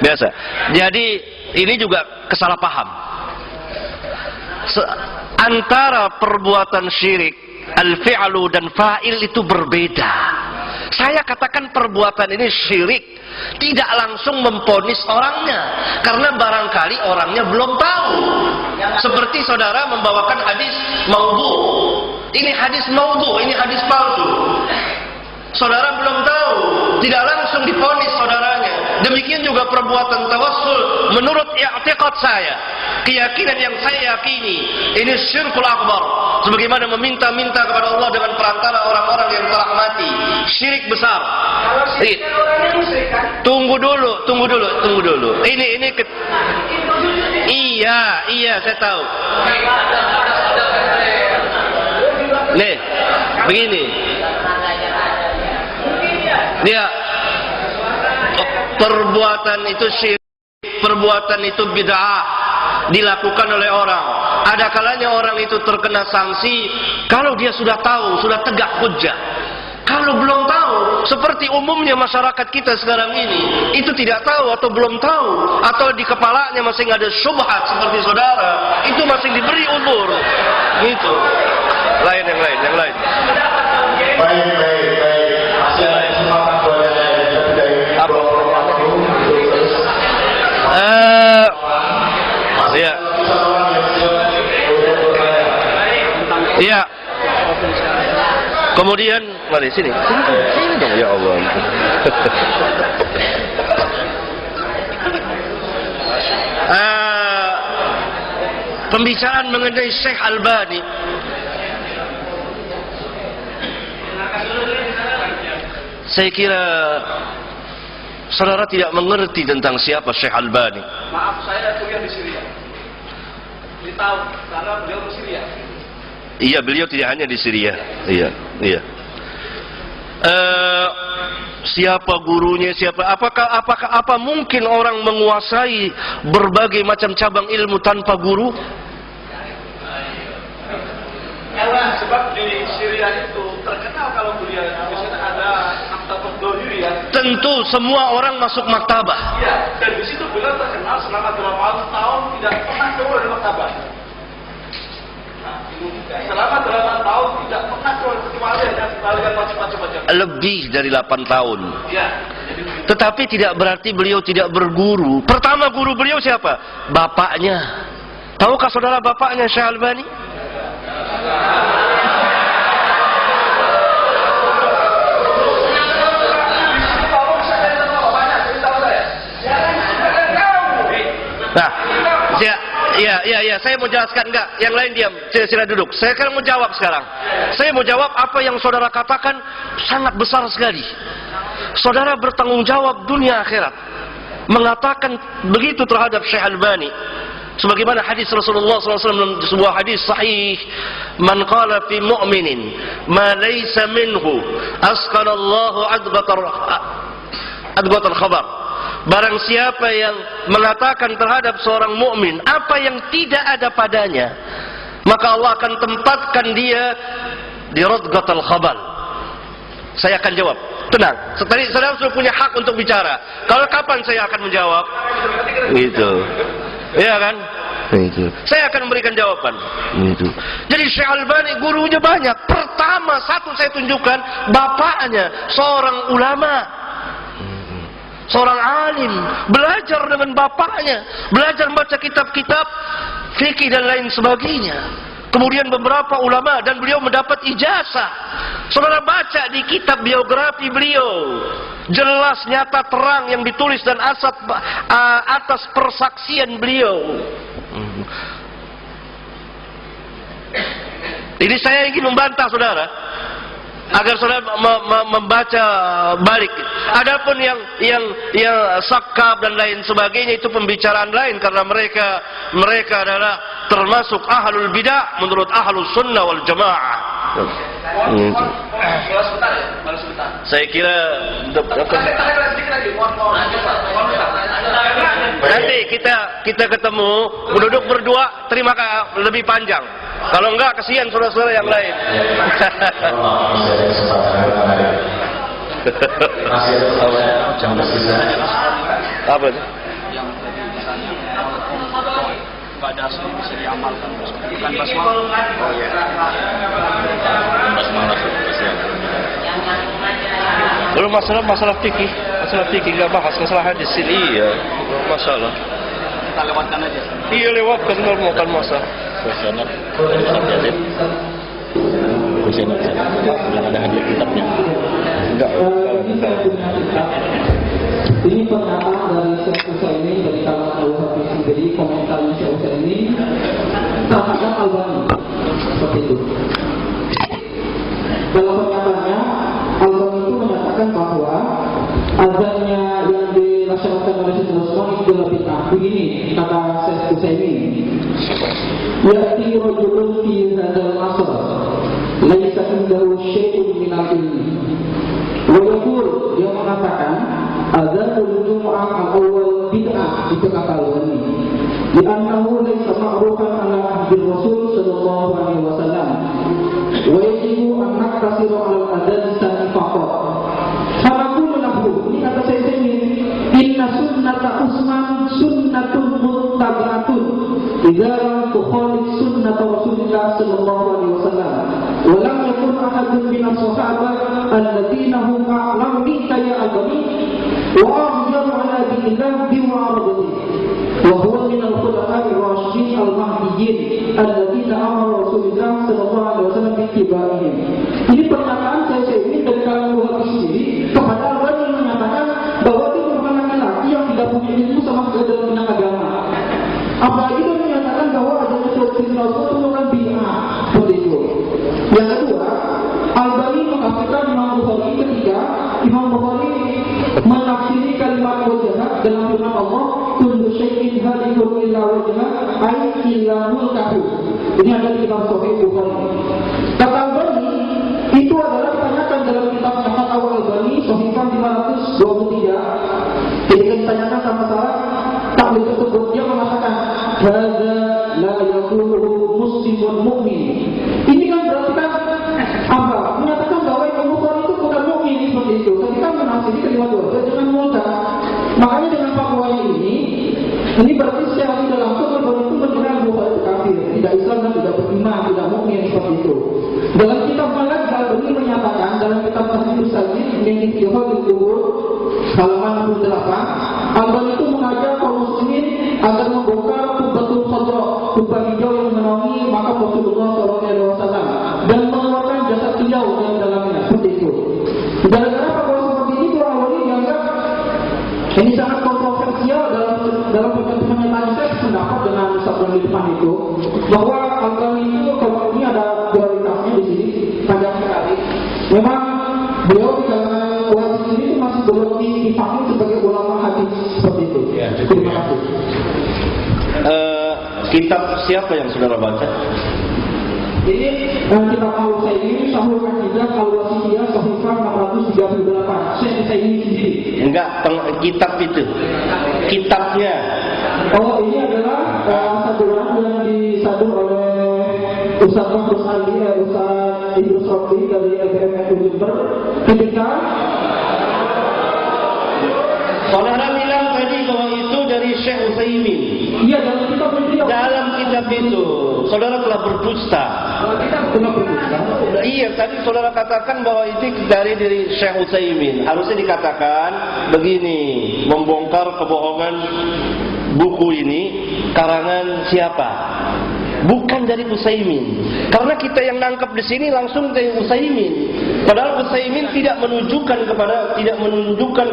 A: Biasa. Jadi ini juga kesalahpaham. Antara perbuatan syirik, al-fi'lu dan fa'il itu berbeda. Saya katakan perbuatan ini syirik, tidak langsung memponis orangnya, karena barangkali orangnya belum tahu. Seperti saudara membawakan hadis maudhu. Ini hadis maudhu, ini hadis palsu. Saudara belum tahu, tidak langsung diponis saudaranya. Demikian juga perbuatan tawassul menurut i'tiqad saya, keyakinan yang saya yakini, ini syirkul akbar. Sebagaimana meminta-minta kepada Allah dengan perantara orang-orang yang telah mati, syirik besar. Tunggu dulu. Ini Iya, saya tahu. Nih, begini. Dia perbuatan itu syirik, perbuatan itu bid'ah dilakukan oleh orang. Ada kalanya orang itu terkena sanksi kalau dia sudah tahu, sudah tegak hujjah. Kalau belum tahu, seperti umumnya masyarakat kita sekarang ini, itu tidak tahu atau belum tahu, atau di kepalanya masih ada syubhat seperti saudara, itu masih diberi umur. Gitu. Yang lain.
B: Baik. Masih ada kesempatan buat yang
A: lain. Iya. Kemudian, mari sini dong, ya Allah. Pembicaraan mengenai Syekh Albani. Saya kira saudara tidak mengerti tentang siapa Syekh Albani.
F: maaf, saya kuliah di Syria. Di tahun karena beliau di Syria.
A: Iya, beliau tidak hanya di Syria. Iya. Siapa gurunya, apa mungkin orang menguasai berbagai macam cabang ilmu tanpa guru?
F: Sebab di Syria itu terkenal kalau beliau di sana ada Akhtar Dohiri
A: tentu semua orang masuk maktabah.
F: Iya, dan di situ beliau terkenal selama 8 tahun tidak pernah keluar dari maktabah. Nah, selama 8 tahun tidak pernah keluar kecuali hanya sekalian baca-baca.
A: Lebih dari 8 tahun.
F: Iya.
A: Tetapi tidak berarti beliau tidak berguru. Pertama guru beliau siapa? Bapaknya. Tahukah saudara bapaknya Syekh Albani? Nah, ya, saya mau jelaskan enggak? Yang lain diam, sila duduk. Saya akan mau jawab sekarang. Saya mau jawab apa yang saudara katakan sangat besar sekali. Saudara bertanggung jawab dunia akhirat. Mengatakan begitu terhadap Syekh Albani. Sebagaimana hadis Rasulullah SAW dalam sebuah hadis sahih, "Man qala fi mu'minin ma laysa minhu asqalallahu adbatal khabar." Barang siapa yang mengatakan terhadap seorang mukmin apa yang tidak ada padanya, maka Allah akan tempatkan dia di radgatal khabal. Saya akan jawab. Tenang. Tadi saudara sudah punya hak untuk bicara. Kalau kapan saya akan menjawab? Gitu. Iya kan? Itu. Saya akan memberikan jawaban. Itu. Jadi Syekh Albani gurunya banyak. Pertama satu saya tunjukkan bapaknya seorang ulama. Seorang alim, belajar dengan bapaknya, belajar membaca kitab-kitab fikih dan lain sebagainya. Kemudian beberapa ulama dan beliau mendapat ijazah. Saudara baca di kitab biografi beliau, jelas nyata terang yang ditulis dan atas persaksian beliau. Ini saya ingin membantah saudara, agar saudara membaca balik. Adapun yang sakab dan lain sebagainya itu pembicaraan lain, karena mereka adalah termasuk ahlul bidah menurut ahlus sunnah wal jamaah. Saya kira nanti kita ketemu duduk berdua, terima kasih lebih panjang. Kalau enggak kasihan saudara-saudara yang lain. Apa itu?
F: Pada asli bisa diamalkan, bukan basmalah.
B: Oh iya. Basmalah
A: Kalau masalah fikih enggak bahas masalah hadis ini ya. Masalah.
F: Kita lewatkan aja.
A: Iya lewatkan, kalau mau kan masalah.
B: Kuesioner dari Ustaz Yazid. Kuesioner sudah ada hadiah kitabnya.
A: Enggak.
D: Ini pernyataan dari Syekh Utsaimin dari kalangan Al-Wahabi. Jadi komentarnya Syekh Utsaimin terhadap Albani seperti itu. Dalam pernyataannya, Albani itu menyatakan bahwa azannya yang dilaksanakan oleh Syekh Utsaimin itu adalah bid'ah. Begini kata Syekh Utsaimin, ya'ti rajulun fi hadzal asr laisa indahu syai'un min al-ilmi. Wa yaqul, dia mengatakan azanul jumu'ah al-awwal bid'ah, itu kata Albani. Li'annahu laysa ma'rufan ala ahdi Rasul sallallahu alaihi wasallam. Wa yajibu an naktasiru ala al-adzan tsani faqat. Fanaqulu lahu, ini kata saya ini, inna sunnata Utsman sunnatun muttabi'atun idza lam tukhalif sunnata Rasulillah sallallahu alaihi wasallam. Wa lam yakun ahadun min as-sahabah alladziina hum a'lamu minka ya Albani wa afdalu ala dinillah bimu'aradatihi. Wa huwa min al-khulafa'i ar-rasyidin al-mahdiyyin alladziina amara Rasulullah sallallahu alaihi wasallam bi ittibaihim. Ini pernyataan saya ini dari kalangan ulama sendiri kepada Albani yang menyatakan bahwa dia merupakan laki-laki yang tidak punya ilmu sama sekali dalam bidang agama. Apalagi dia menyatakan bahwa ada sesuatu itu merupakan bid'ah seperti itu. Yang kedua, Albani mengatakan Imam Bukhari ketika Imam Bukhari menafsiri kalimat wajah dalam firman Allah, kullu syai'in halikun illa wajhah ay illa mulkahu. Ini ada di kitab Sahih Bukhari. Kata Albani, itu adalah ditanyakan dalam kitab Fatwa Albani Sahifah 523. Ketika ditanyakan sama salah takwil tersebut, dia mengatakan hadza la yaquluhu muslimun mu'min. Ini kan berarti kan apa? Menyatakan bahwa Imam Bukhari itu bukan mukmin seperti itu. Ketika kita menafsiri kalimat wajah dengan mudah. Makanya dengan fatwa ini berarti secara tidak langsung Al-Albani itu mengenal bahwa itu kafir, tidak Islam dan tidak beriman, tidak mukmin seperti itu. Dalam kitab Malak Al-Albani menyatakan dalam kitab Tahdzirus Sajid yang ditiupkan di kubur halaman 68, Al-Albani itu mengajak kaum muslimin agar membongkar kubbatul khadra, kubah hijau yang menaungi makam Rasulullah SAW dan mengeluarkan jasad beliau yang dalamnya seperti itu. Gara-gara fatwa seperti itu Al-Albani dianggap ini sangat kontroversial dalam pernyataan saya pendapat dengan sabda di depan itu bahwa Al-Albani itu kalau ini ada dualitasnya di sini panjang sekali. Memang beliau di kalangan ulama sendiri itu masih belum dipahami sebagai ulama hadis seperti itu.
B: Ya,
D: terima kasih.
A: Kitab siapa yang saudara baca?
D: Ini kitab Al-Utsaimin Syarhul Aqidah Al-Wasithiyah Sahifah 438. Syekh Utsaimin sendiri.
A: Enggak, kitab itu. Kitabnya.
D: Oh, ini adalah saduran yang disadur oleh Ustaz Mahfuz Ali, Ustaz Idrus Rofi dari LPM Jember ketika
A: Saudara bilang tadi bahwa itu dari Syekh Utsaimin.
D: iya dalam kitab itu.
A: Dalam kitab itu, saudara telah berdusta.
D: Kita pernah berdusta.
A: Iya, tadi saudara katakan bahwa itu dari Syekh Utsaimin. Harusnya dikatakan begini, membongkar kebohongan buku ini karangan siapa? Bukan dari Utsaimin. Karena kita yang nangkep di sini langsung dari Utsaimin. Padahal Utsaimin tidak menunjukkan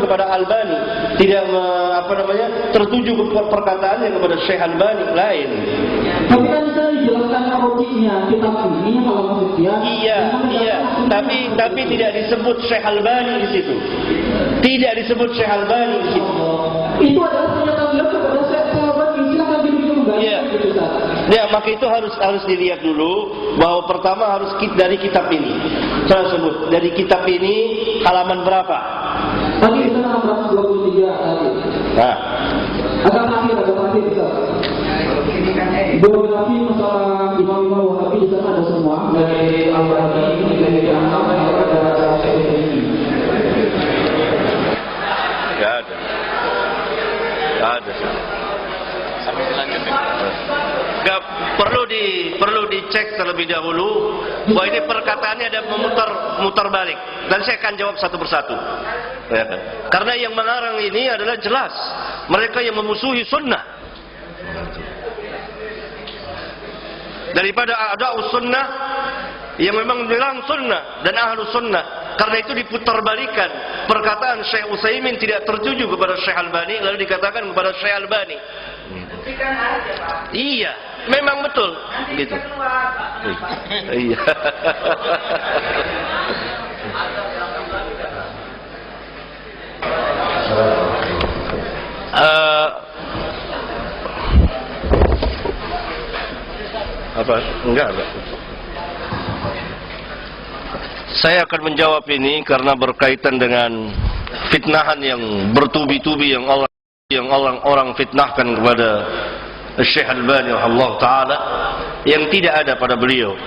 A: kepada Albani, tidak tertuju ke perkataannya kepada Syekh Albani lain.
D: Tapi kan saya jelaskan rojiknya kitab ini kalau maksudnya.
A: Iya. Tapi tidak disebut Syekh Albani di situ. Tidak disebut Syekh Albani di situ.
D: Itu adalah pernyataan beliau kepada Syekh Albani. Silakan dirujuk juga.
A: Iya. Ya, maka itu harus dilihat dulu bahwa pertama harus dari kitab ini. Saya sebut dari kitab ini halaman berapa?
D: Tadi kita 623 tadi.
A: Nah,
D: agak terakhir bisa. Biografi masalah imam-imam Wahabi di sana ada semua dari Al-Albani dari Anam ada Syekh ini.
A: Enggak ada. Sampai selanjutnya. Enggak perlu dicek terlebih dahulu bahwa ini perkataannya ada memutar balik, dan saya akan jawab satu persatu. Ya kan? Karena yang mengarang ini adalah jelas mereka yang memusuhi sunnah. Daripada a'da'us sunnah yang memang bilang sunnah dan ahlu sunnah, karena itu diputar-balikan perkataan Syekh Utsaimin tidak tertuju kepada Syekh Albani lalu dikatakan kepada Syekh Albani. Iya, memang betul gitu. Iya. Apa? Enggak. Saya akan menjawab ini karena berkaitan dengan fitnahan yang bertubi-tubi yang orang fitnahkan kepada Syekh Albani Allah Ta'ala yang tidak ada pada beliau.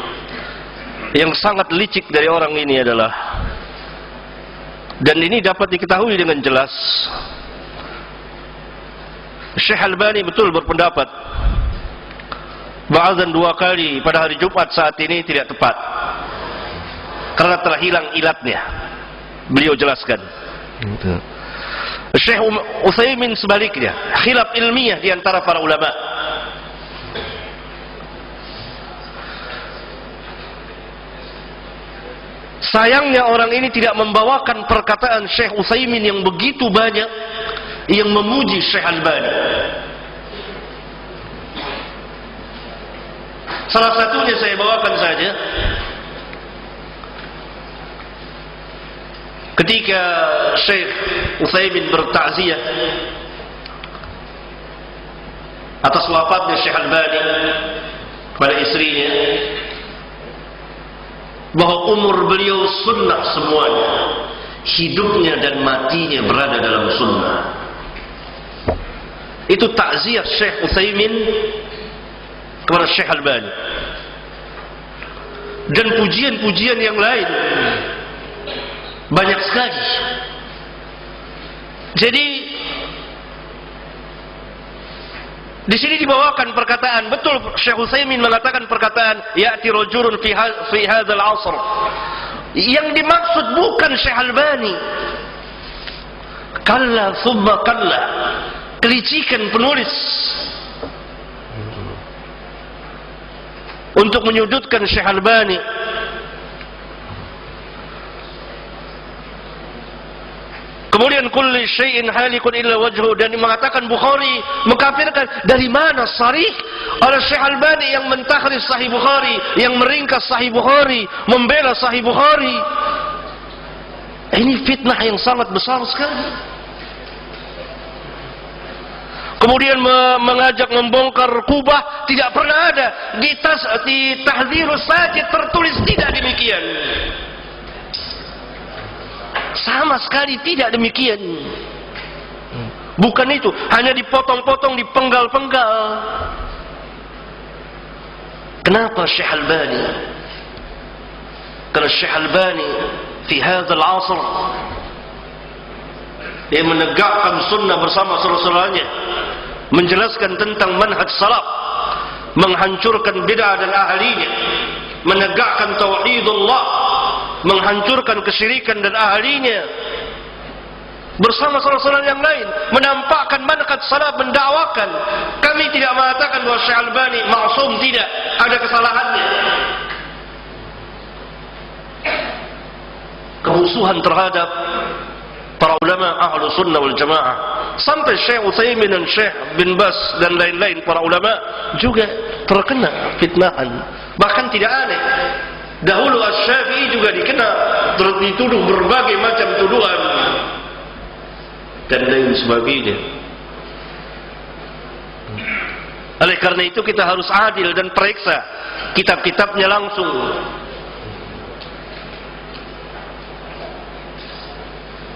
A: Yang sangat licik dari orang ini adalah, dan ini dapat diketahui dengan jelas, Syekh Albani betul berpendapat bahwa azan 2 kali pada hari Jumat saat ini tidak tepat karena telah hilang ilatnya. Beliau jelaskan. Syekh Utsaimin sebaliknya, khilaf ilmiah di antara para ulama. Sayangnya orang ini tidak membawakan perkataan Syekh Utsaimin yang begitu banyak yang memuji Syekh Albani. Salah satunya saya bawakan saja. Ketika Syekh Utsaimin bertakziah atas wafatnya Syekh Albani kepada istrinya, bahwa umur beliau sunnah semuanya, hidupnya dan matinya berada dalam sunnah. Itu takziah Syekh Utsaimin kepada Syekh Albani. Dan pujian-pujian yang lain banyak sekali Jadi di sini dibawakan perkataan, betul Syekh Utsaimin mengatakan perkataan ya'ti rajulun fi hadzal 'asr. Yang dimaksud bukan Syekh Albani. Kalla thumma kalla. Kelicikan penulis untuk menyudutkan Syekh Albani. Kemudian kulli syai'in halikun illa wajhu, dan mengatakan Bukhari mengkafirkan. Dari mana sarih oleh Syekh Albani yang mentahrir Sahih Bukhari, yang meringkas Sahih Bukhari, membela Sahih Bukhari. Ini fitnah yang sangat besar sekali. Kemudian mengajak membongkar kubah, tidak pernah ada di Tahdhirus Sajid tertulis tidak demikian. Sama sekali tidak demikian. Bukan itu, hanya dipotong-potong, dipenggal-penggal. Kenapa Syekh Albani? Karena Syekh Albani fi hadzal 'asr dia menegakkan sunnah bersama saudaranya, menjelaskan tentang manhaj salaf, menghancurkan bid'ah dan ahlinya, menegakkan tauhidullah, menghancurkan kesyirikan dan ahlinya, bersama saudara-saudara yang lain, menampakkan manhaj salaf, mendakwakan. Kami tidak mengatakan bahwa Syekh Albani maksum, tidak, ada kesalahannya. Kemusuhan terhadap para ulama ahlu sunnah wal jamaah, sampai Syekh Utsaimin dan Syekh bin Bas dan lain-lain para ulama juga terkena fitnahan. Bahkan tidak aneh, dahulu Asy-Syafi'i juga dikenal, dituduh berbagai macam tuduhan dan lain sebagainya. Oleh karena itu kita harus adil dan periksa kitab-kitabnya langsung.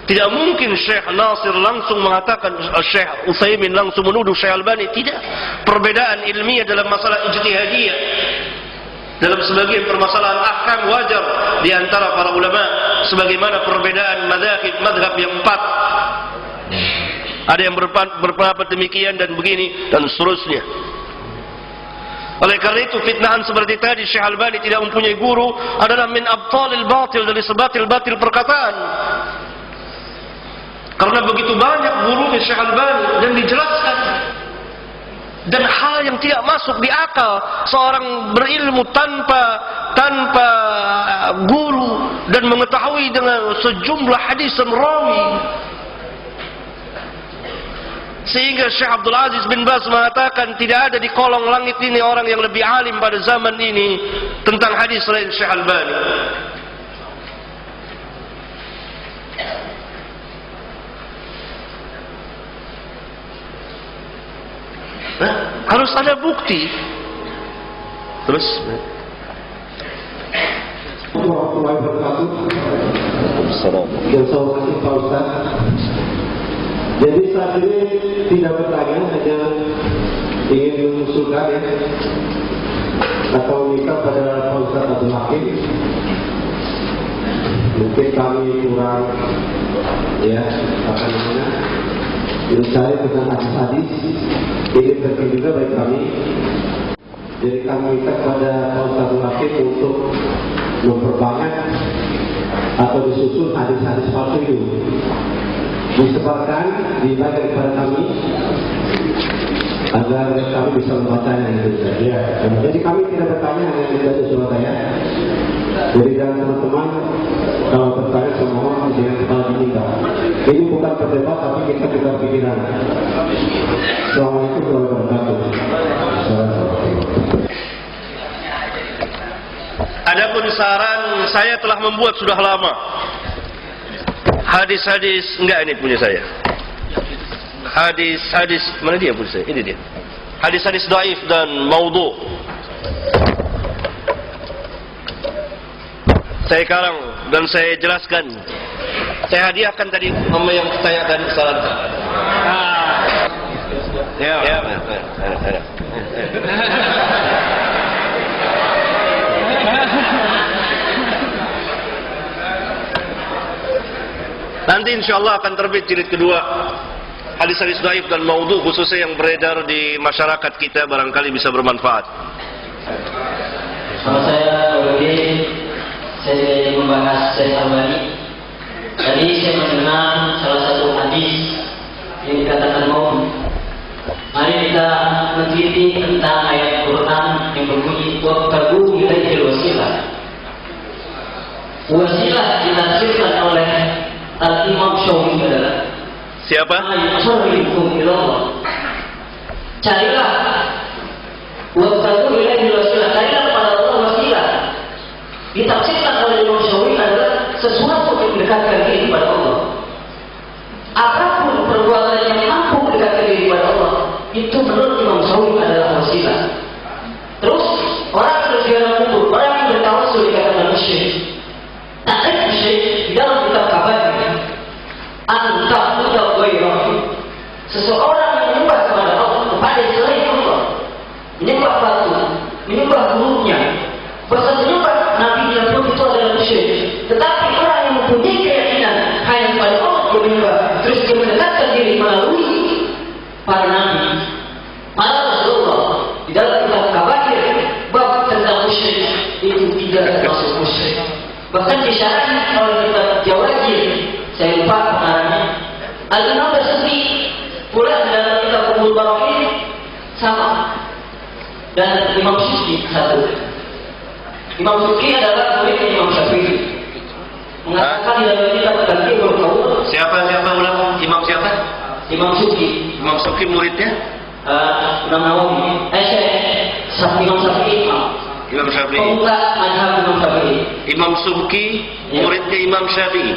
A: Tidak mungkin Syekh Nasir langsung mengatakan, Syekh Utsaimin langsung menuduh Syekh Albani. Tidak. Perbedaan ilmiah dalam masalah ijtihadiyah, dalam sebagian permasalahan ahkam wajar di antara para ulama, sebagaimana perbedaan madhab yang 4. Ada yang berpendapat demikian dan begini dan seterusnya. Oleh karena itu fitnahan seperti tadi, Syekh Albani tidak mempunyai guru adalah min abtalil batil, dari sebatil-batil perkataan. Karena begitu banyak gurunya Syekh Albani dan dijelaskan, dan hal yang tidak masuk di akal seorang berilmu tanpa guru dan mengetahui dengan sejumlah hadis dan rawi. Sehingga Syekh Abdul Aziz bin Baz mengatakan tidak ada di kolong langit ini orang yang lebih alim pada zaman ini tentang hadis selain Syekh Albani. Harus ada bukti. Terus
C: warahmatullahi wabarakatuh. Yang saya hormati Pak Ustaz. Jadi saat ini tidak bertanya, hanya ingin mengusulkan ya, atau minta pada Pak Ustaz Abdul Hakim. Mungkin kami kurang ya apa namanya mencari tentang hadis-hadis, ini penting juga bagi kami. Jadi kami minta kepada Pak Ustaz Abdul Hakim untuk memperbanyak atau disusun hadis-hadis palsu itu, disebarkan, dibaca kepada kami agar kami bisa membacanya gitu. Ya. Jadi kami tidak bertanya, hanya membaca surat saya. Jadi jangan teman-teman kalau bertanya semua orang dengan kepala dingin. Ini bukan berdebat, tapi kita tukar pikiran. Assalamualaikum warahmatullahi wabarakatuh.
A: adapun saran saya telah membuat sudah lama. Hadis-hadis, enggak, ini punya saya. Hadis-hadis, mana dia punya saya? Ini dia. Hadis-hadis dhaif dan maudhu. Saya karang dan saya jelaskan. Saya hadiahkan tadi sama yang tanyakan saran. Ya. Nanti nanti insyaallah akan terbit jilid kedua hadis-hadis dhaif dan maudhu khususnya yang beredar di masyarakat kita, barangkali bisa bermanfaat.
G: Kalau saya ingin membahas Syekh Albani. Tadi saya mendengar salah satu hadis yang dikatakan maudhu. Mari kita meneliti tentang ayat Quran yang berbunyi wabtagu ilaihil wasilah. Wasilah ditafsirkan oleh Al-Imam Syafi'i adalah
A: Siapa?
G: Carilah wabtagu ilaihil wasilah. Carilah kepada Allah wasilah. Ditafsirkan oleh Imam Syafi'i adalah sesuatu yang mendekatkan diri kepada Allah. Apapun perbuatan yang mampu mendekatkan diri kepada Allah, itu menurut Imam Syafi'i adalah wasilah. Terus orang yang berziarah kubur, orang yang bertawassul dikatakan musyrik. Takrif musyrik di dalam kitab kabarnya, anta budak ghairah. Seseorang yang menyembah kepada Allah kepada selain Allah, menyembah batu, menyembah gurunya, bahkan menyembah nabinya pun itu adalah musyrik. Tetapi orang yang mempunyai keyakinan hanya kepada Allah yang menyembah, terus dia mendekatkan diri melalui para nabi, para Rasulullah di dalam kitab kabair bab tentang musyrik itu tidak termasuk musyrik. Bahkan disyaratkan oleh kitab Jawazir, saya lupa pengarangnya, Al-Imam Basuki pula dalam kitab Ummul Baraqin sama, dan Imam Syukri satu. Imam Syukri adalah murid Imam Syafi'i. Mengatakan di dalam kitab Tadbirul Qaul.
A: Siapa ulama? Imam siapa?
G: Imam Syukri.
A: Imam Syukri muridnya?
G: Imam Nawawi. Imam Syafi'i.
A: Imam Syafi'i.
G: Pemuka mazhab Imam Syafi'i.
A: Imam Syukri muridnya Imam Syafi'i.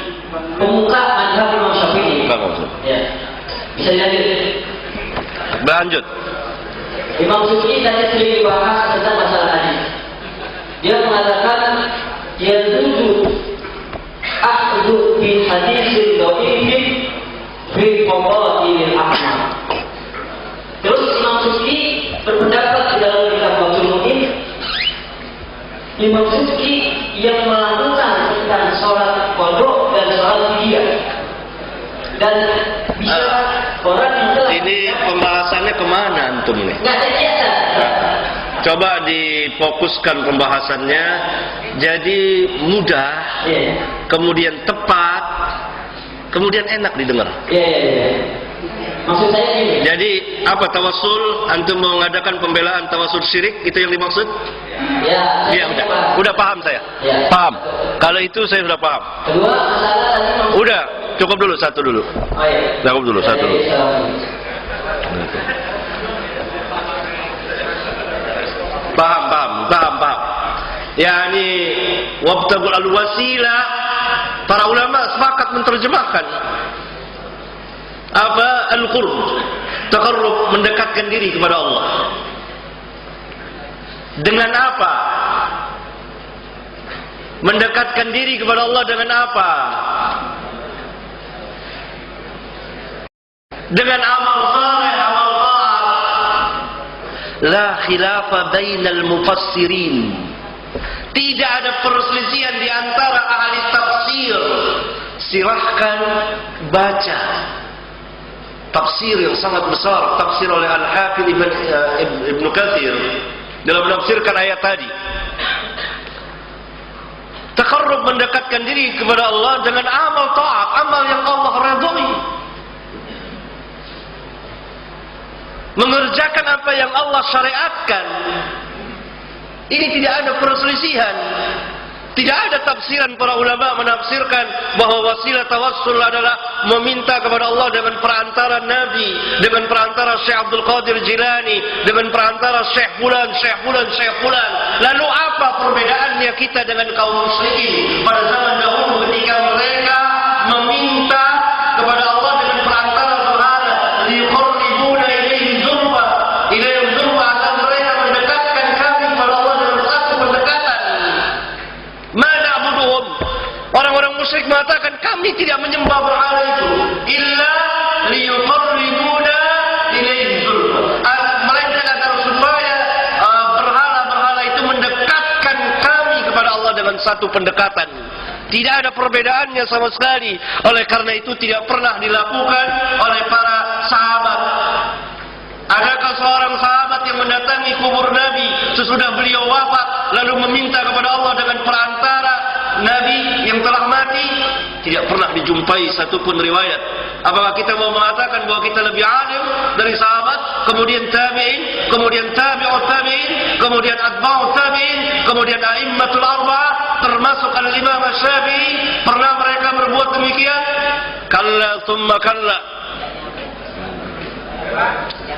G: Pemuka mazhab Imam Syafi'i. Ya. Bisa jadi.
A: Lanjut.
G: Imam Syukri tadi sering dibahas tentang masalah hadis. Dia mengatakan yajuzu akhdhu bi hadisin dhaifin fi fadailil a'mal. Terus Imam Syukri berpendapat di dalam kitab Fathul Mu'in, Imam Syukri yang melakukan tentang sholat qadha dan sholat fidyah, dan bisa orang yang telah
A: ini pembahasannya kemana antum nih?
G: nggak ada biasa.
A: Coba difokuskan pembahasannya jadi mudah, kemudian tepat, kemudian enak didengar.
G: Maksud saya gini.
A: Jadi apa tawassul? Antum mau mengadakan pembelaan tawassul syirik, itu yang dimaksud? Ya, udah paham saya.
G: Ya.
A: Paham. Kalau itu saya sudah paham.
G: Kedua masalah tadi maksud.
A: Udah, cukup dulu satu dulu.
G: Oh iya.
A: Cukup dulu satu dulu. Paham. Yani wabtagul al-wasilah, para ulama sepakat menerjemahkan apa al-qurb, taqarrub, mendekatkan diri kepada Allah. Dengan apa? Mendekatkan diri kepada Allah dengan apa? Dengan amal saleh, amal taat. La khilafa bainal mufassirin. Tidak ada perselisihan di antara ahli tafsir. Silahkan baca tafsir yang sangat besar, tafsir oleh Al-Hafidz Ibnu Katsir dalam menafsirkan ayat tadi. Taqarrub, mendekatkan diri kepada Allah dengan amal taat, amal yang Allah ridhoi. Mengerjakan apa yang Allah syariatkan. Ini tidak ada perselisihan. Tidak ada tafsiran para ulama menafsirkan bahwa wasilah tawassul adalah meminta kepada Allah dengan perantara Nabi, dengan perantara Syekh Abdul Qadir Jilani, dengan perantara Syekh Fulan. Lalu apa perbedaannya kita dengan kaum musyrikin pada zaman dahulu ketika mereka meminta kepada Allah dengan perantara berhala, liqarribuna ilaihi zulfa, agar mereka mendekatkan kami kepada Allah dengan satu pendekatan. Orang-orang musyrik mengatakan kami tidak menyembah berhala itu illa liyuqarribuna ilaihi zulfa, melainkan agar supaya berhala-berhala itu mendekatkan kami kepada Allah dengan satu pendekatan. Tidak ada perbedaannya sama sekali. Oleh karena itu tidak pernah dilakukan oleh para sahabat. Adakah seorang sahabat yang mendatangi kubur Nabi sesudah beliau wafat lalu meminta kepada Allah dengan perantara Nabi yang telah mati? Tidak pernah dijumpai satupun riwayat. Apakah kita mau mengatakan bahwa kita lebih alim dari sahabat, kemudian tabi'in, kemudian tabi'ut tabi'in, kemudian atba'ut tabi'in, kemudian a'immatul arba'ah, termasuk al-Imam Syafi'i? Pernah mereka berbuat demikian? Kalla thumma kalla.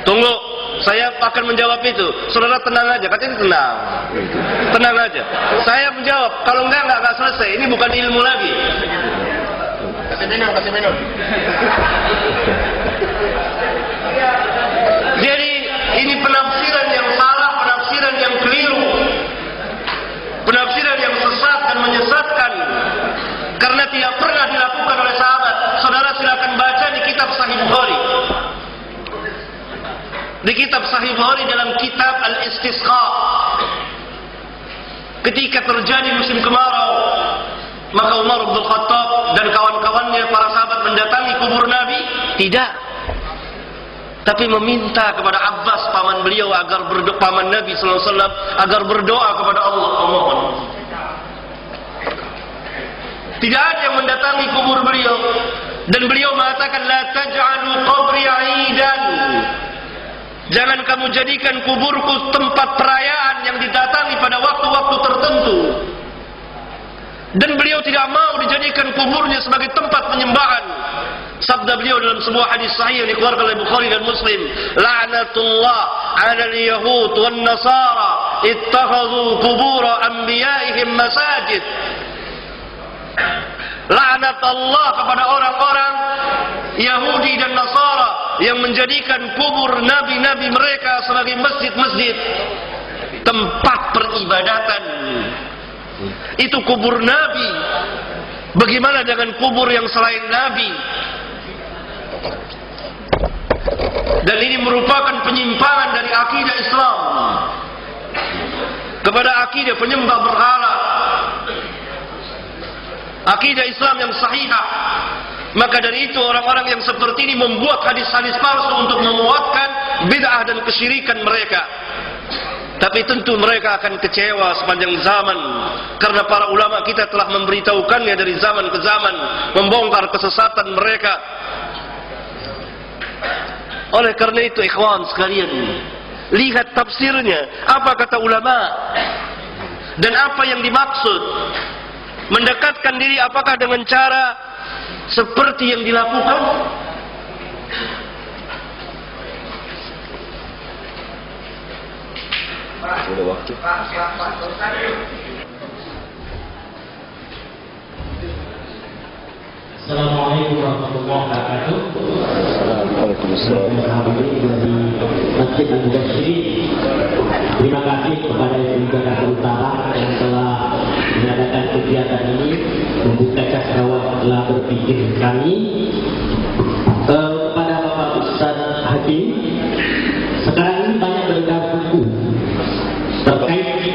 A: Tunggu, saya akan menjawab itu. Saudara tenang aja, katanya tenang. Tenang aja. Saya menjawab, kalau enggak selesai. Ini bukan ilmu lagi. Kasih minum. Jadi ini penafsiran yang salah, penafsiran yang keliru, penafsiran yang sesat dan menyesatkan. Karena tidak pernah dilakukan oleh sahabat. Saudara silakan baca di kitab Sahih Bukhari. Di kitab Sahih Bukhari dalam kitab Al-Istisqa, ketika terjadi musim kemarau, maka Umar bin Khattab dan kawan-kawannya para sahabat mendatangi kubur Nabi, tidak, tapi meminta kepada Abbas paman beliau agar berdoa, paman Nabi sallallahu alaihi wasallam, agar berdoa kepada Allah. Memohon. Tidak ada yang mendatangi kubur beliau, dan beliau mengatakan la taj'alu qabri 'idan. Jangan kamu jadikan kuburku tempat perayaan yang didatangi pada waktu-waktu tertentu. Dan beliau tidak mau dijadikan kuburnya sebagai tempat penyembahan. Sabda beliau dalam sebuah hadis sahih yang dikeluarkan oleh Bukhari dan Muslim, la'natullah 'alal yahud wan nasara ittakhadhu qubur anbiya'ihim masajid. Laknat Allah kepada orang-orang Yahudi dan Nasara yang menjadikan kubur nabi-nabi mereka sebagai masjid-masjid, tempat peribadatan. Itu kubur nabi. Bagaimana dengan kubur yang selain nabi? Dan ini merupakan penyimpangan dari akidah Islam kepada akidah penyembah berhala, akidah Islam yang sahihah. Maka dari itu orang-orang yang seperti ini membuat hadis-hadis palsu untuk menguatkan bid'ah dan kesyirikan mereka. Tapi tentu mereka akan kecewa sepanjang zaman, karena para ulama kita telah memberitahukannya dari zaman ke zaman, membongkar kesesatan mereka. Oleh karena itu ikhwan sekalian, lihat tafsirnya, apa kata ulama dan apa yang dimaksud. Mendekatkan diri apakah dengan cara seperti yang dilakukan? Sudah waktu.
E: Assalamualaikum warahmatullahi wabarakatuh.
A: Waalaikumsalam.
E: Dari Masjid Al-Mubasyiri, terima kasih kepada Ibu Jakarta Utara yang telah mengadakan kegiatan ini, membuka cakrawala telah berpikir kami. Kepada Bapak Ustaz Hakim, sekarang ini banyak beredar buku terkait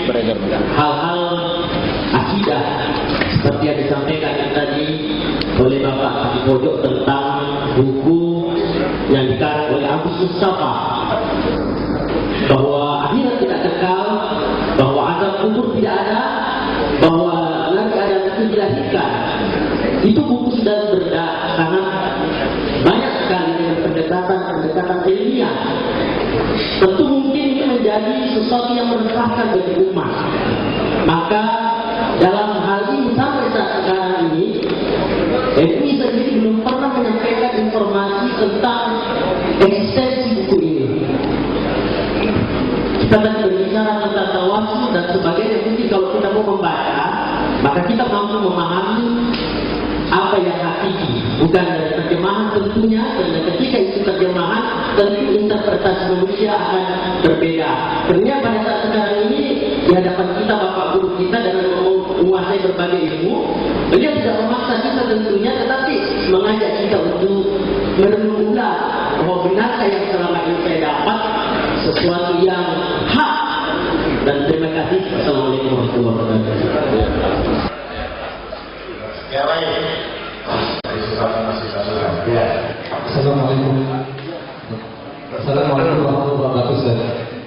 E: hal-hal akidah seperti yang disampaikan tadi oleh Bapak di pojok tentang buku yang dikarang oleh Agus Mustafa, bahwa akhirat tidak kekal, bahwa azab kubur tidak ada, bahwa nanti ada nanti dilahirkan. Itu buku sudah beredar sangat banyak sekali dengan pendekatan ilmiah. Tentu mungkin itu menjadi sesuatu yang meresahkan bagi umat. Maka dalam hal ini sampai saat sekarang ini, MUI sendiri belum pernah menyampaikan informasi tentang eksistensi buku ini. Kita tadi berbicara tentang tawasul dan sebagainya. Mungkin kalau kita mau membaca, maka kita mampu memahami apa yang hakiki, bukan dari terjemahan tentunya. Dan ketika itu terjemahan, tentu interpretasi manusia akan berbeda. Ternyata pada saat sekarang ini di hadapan kita, Bapak Guru kita dengan menguasai berbagai ilmu, beliau tidak memaksa kita tentunya, tetapi mengajak kita untuk merenung ulang bahwa benarkah yang selama ini saya dapat sesuatu yang hak. Dan terima kasih. Assalamualaikum warahmatullahi wabarakatuh.
B: Ya baik. Dari sekarang masih satu lagi. Ya.
H: Assalamualaikum. Assalamualaikum warahmatullahi wabarakatuh.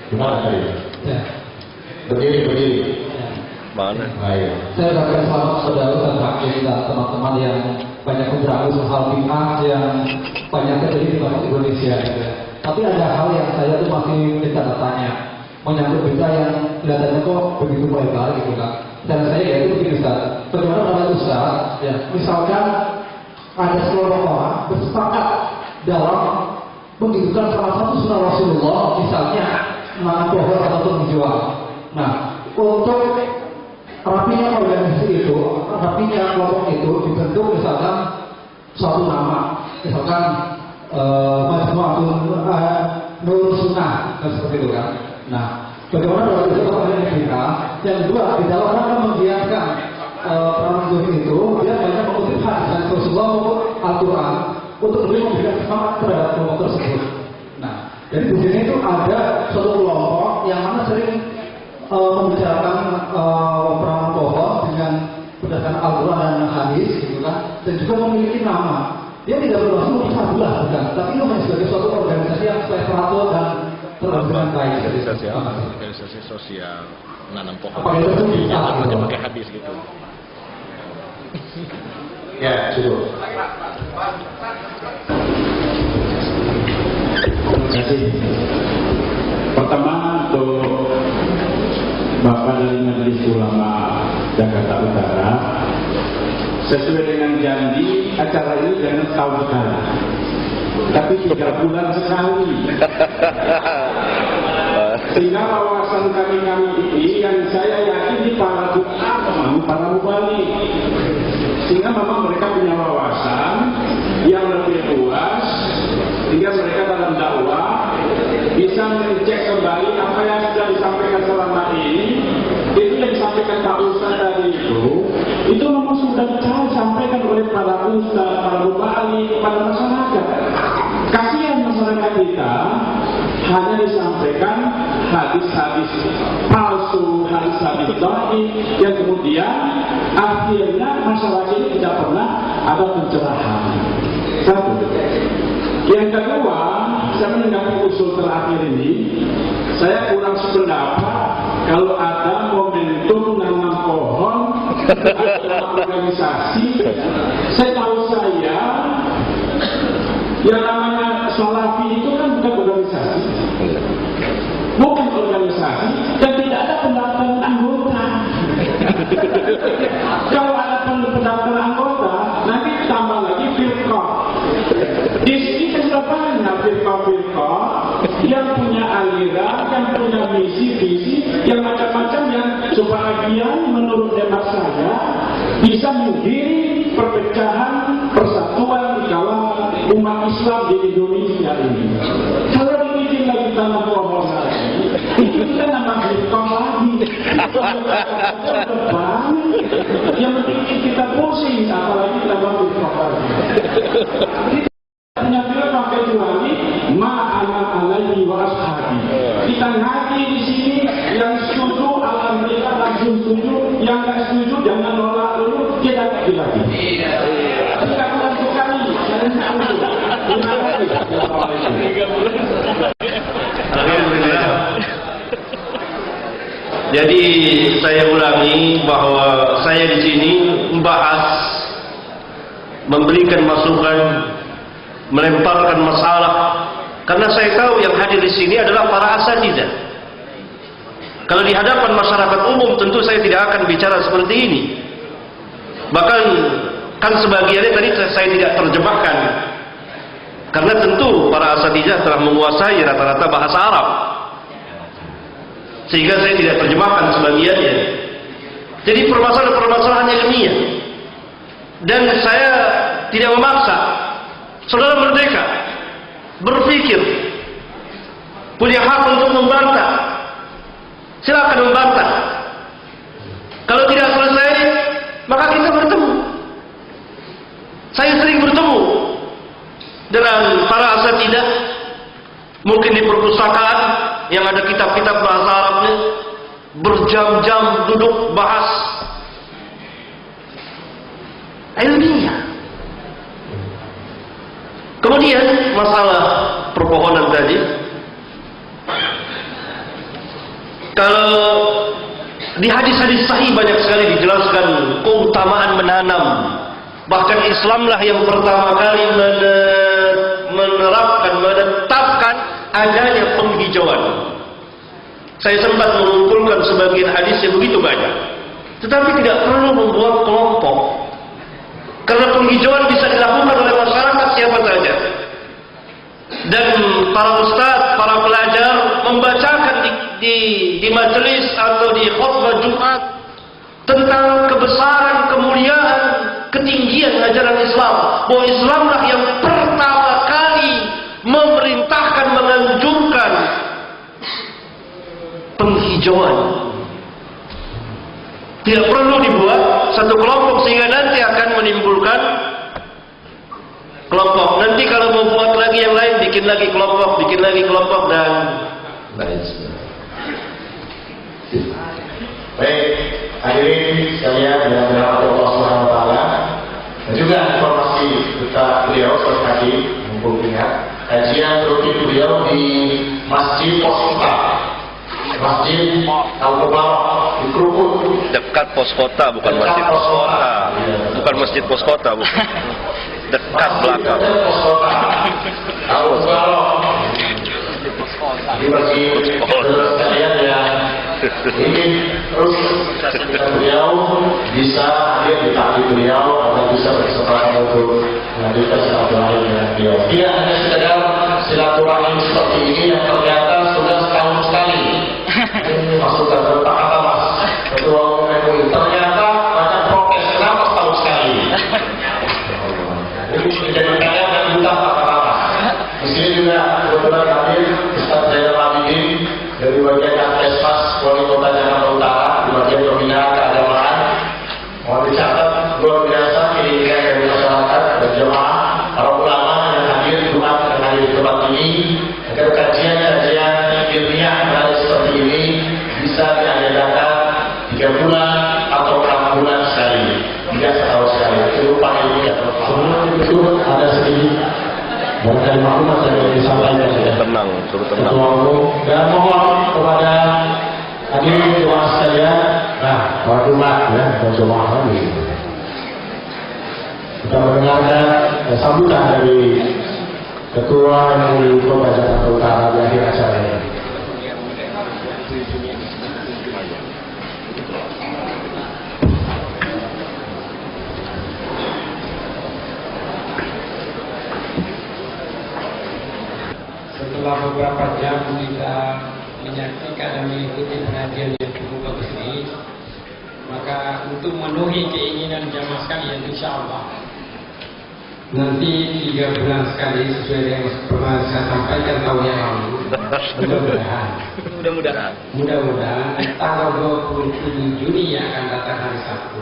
B: Gimana tadi?
H: Ya.
B: Berdiri.
A: Mana?
B: Ayo.
H: Saya akan selamat saudara dan hakim dan teman-teman yang banyak beragu soal bid'ah yang banyak terjadi di bangsa Indonesia. Gitu. Tapi ada hal yang saya tuh masih tanda tanya menyangkut berita yang kelihatannya kok begitu lebar gitu kan. Dan saya yaitu begini Ustaz, bagaimana menurut Ustaz, ya, misalkan ada sekelompok orang bersepakat dalam menghidupkan salah satu sunnah Rasulullah, misalnya menanam pohon ataupun menjual. Nah, untuk rapinya organisasi itu, rapinya kelompok itu dibentuk misalkan suatu nama, misalkan Majmu'atun Nur Sunnah, seperti itu kan. Nah, bagaimana kalau itu orang kita? Yang kedua, di dalam rangka menggiatkan orang itu, dia banyak mengutip hadis dari Rasulullah maupun Al-Quran untuk lebih memberikan semangat terhadap kelompok tersebut. Nah, jadi di sini itu ada suatu kelompok yang mana sering membicarakan perangan pohon dengan berdasarkan Al-Quran dan hadis, gitu kan, dan juga memiliki nama. Dia tidak bermaksud bersabulah, bukan, tapi itu hanya sebagai suatu organisasi yang teratur dan dengan baik.
B: Organisasi sosial menanam pohon.
H: Apakah itu bisa?
B: Aja pakai hadis gitu. Ya, cukup.
C: Terima kasih. Pertama untuk Bapak dari Majelis Ulama Jakarta Utara, sesuai dengan janji acara ini jangan tahun sekali, tapi 3 bulan sekali. Sehingga wawasan kami ini yang saya yakin di para duta, para mubalik, sehingga memang mereka punya wawasan yang lebih luas, sehingga mereka dalam dakwah bisa mengecek kembali apa yang sudah disampaikan selama ini. Itu yang disampaikan Pak Ustaz tadi itu memang sudah disampaikan oleh para ustaz, para mubalik kepada masyarakat. Kasihan masyarakat kita hanya disampaikan hadis-hadis palsu, hadis-hadis dhaif yang kemudian akhirnya masyarakat ini tidak pernah ada pencerahan. Satu. Yang kedua, saya menanggapi usul terakhir ini, saya kurang sependapat kalau ada momentum nanam pohon dalam organisasi. Setahu saya, yang namanya Salafi itu kan bukan organisasi, dan tidak ada pendaftaran anggota. Kalau ada pendaftaran anggota, nanti tambah lagi firqah. Di sini kan sudah banyak firqah-firqah yang punya aliran, yang punya misi-visi, yang macam-macam, yang sebagian menurut hemat saya bisa mengiring perpecahan, persatuan di kalangan umat Islam di Indonesia ini. Kalau dibikin lagi tanah pohon lagi, itu kita nambah firqah lagi. Yang penting kita pusing, apalagi tambah firqah lagi. Punya firqah kecuali ma'ana alaihi wa ashabi. Kita ngaji di sini, yang setuju alhamdulillah langsung setuju, yang nggak setuju jangan nolak dulu, kita ngaji lagi. Kita bulan sekali, jangan setuju. Terima kasih.
A: Alhamdulillah. Jadi saya ulangi bahwa saya di sini membahas, memberikan masukan, melemparkan masalah, karena saya tahu yang hadir di sini adalah para asatidzah. Kalau di hadapan masyarakat umum tentu saya tidak akan bicara seperti ini. Bahkan kan sebagiannya tadi saya tidak terjemahkan, karena tentu para asatidzah telah menguasai rata-rata bahasa Arab, sehingga saya tidak terjemahkan sebagiannya. Jadi permasalahan-permasalahan ilmiah, dan saya tidak memaksa. Saudara merdeka berpikir, punya hak untuk membantah, silakan membantah. Kalau tidak selesai, maka kita bertemu. Saya sering bertemu dengan para asatidzah, mungkin di perpustakaan yang ada kitab-kitab bahasa Arabnya, berjam-jam duduk bahas. ilmiah. Kemudian masalah perpohonan tadi, kalau di hadis-hadis sahih banyak sekali dijelaskan keutamaan menanam. Bahkan Islamlah yang pertama kali menetapkan adanya penghijauan. Saya sempat mengumpulkan sebagian hadis yang begitu banyak, tetapi tidak perlu membuat kelompok, karena penghijauan bisa dilakukan oleh masyarakat siapa saja. Dan para ustadz, para pelajar membacakan di majelis atau di khutbah Jumat tentang kebesaran, kemuliaan, ketinggian ajaran Islam, bahwa Islamlah yang pertama kali memerintahkan, menganjurkan penghijauan. Tidak perlu dibuat satu kelompok sehingga nanti akan menimbulkan kelompok. Nanti kalau mau buat lagi yang lain, bikin lagi kelompok, dan lain sebagainya.
B: Baik, hadirin sekalian yang dirahmati Allah Subhanahu wa taala. Dan juga informasi tentang beliau seperti tadi, mumpung ingat, kajian rutin beliau di Masjid Poskota, Masjid Al-Mubarak di Krukut,
A: Dekat pos kota, bukan masjid pos kota. Bukan masjid pos kota, bukan. Dekat belakang.
B: Pos Kota Al-Mubarak. Jadi bagi sekalian yang ingin terus dengan beliau, bisa hadir di takdir beliau atau bisa berkesempatan untuk melanjutkan silaturahim dengan beliau. Tidak hanya sekedar silaturahim seperti ini yang ternyata sudah setahun sekali. Ini masukkan Pak kata Mas Ketua Umum MUI, ternyata macam prokes kenapa setahun sekali. Ini menjadi kaya dan buta Pak kata Mas. Di sini juga kebetulan hadir Ustaz Zainal Abidin dari bagian Adkesmas Wali Kota Jakarta Utara di bagian pembinaan keagamaan. Mohon dicatat, luar biasa keinginan dari masyarakat berjamaah, para ulama yang hadir Jumat dan hadir di tempat ini, agar kajian-kajian ilmiah menarik seperti ini bisa diadakan 3 bulan atau 6 bulan sekali, tidak setahun sekali. Itu upaya ilmiah. Itu ada sedikit dan maklumat yang disampaikan.
A: Tenang, suruh tenang.
B: Dan mohon kepada hadirin jemaah sekalian, waktu ya, jemaah kami. Kita mendengarkan sambutan dari Ketua MUI Kota Jakarta Utara di akhir acara ini.
I: Setelah beberapa jam kita menyaksikan dan mengikuti pengajian yang cukup bagus ini, maka untuk memenuhi keinginan jamaah sekalian, insya Allah nanti 3 bulan sekali sesuai dengan pernah saya sampaikan tahun yang lalu. Mudah-mudahan tanggal 27 Juni yang akan datang hari Sabtu,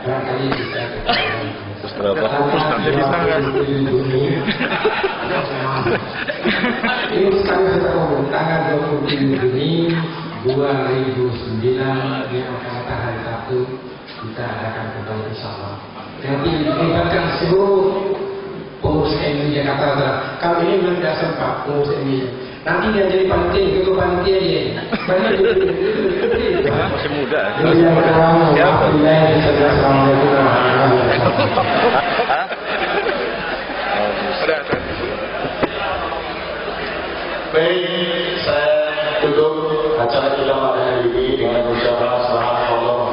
I: barangkali bisa ini sekarang kita ngomong tanggal 27 Juni 2009 yang akan datang hari Sabtu, kita akan kembali insyaallah. Nanti dilibatkan seluruh pengurus MUI Jakarta. Kali ini belum tidak sempat pengurus MUI. Nanti dia jadi panitia, ketua panitia dia.
A: Masih muda.
B: Siapa? Assalamualaikum warahmatullahi wabarakatuh. Baik, saya tutup acara kita pada hari ini dengan ucapan selamat Allah.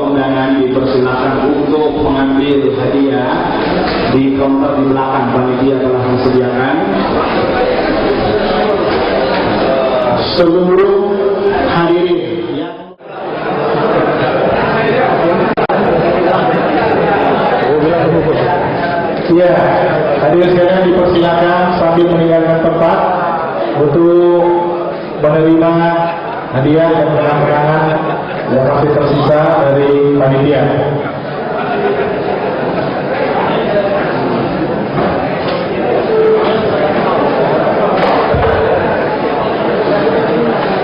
C: Undangan dipersilakan untuk mengambil hadiah di counter di belakang. Panitia telah disediakan. Seluruh hadirin yang ya, hadirin sekalian dipersilakan sambil meninggalkan tempat untuk menerima hadiah dan penangan yang masih tersisa dari panitia.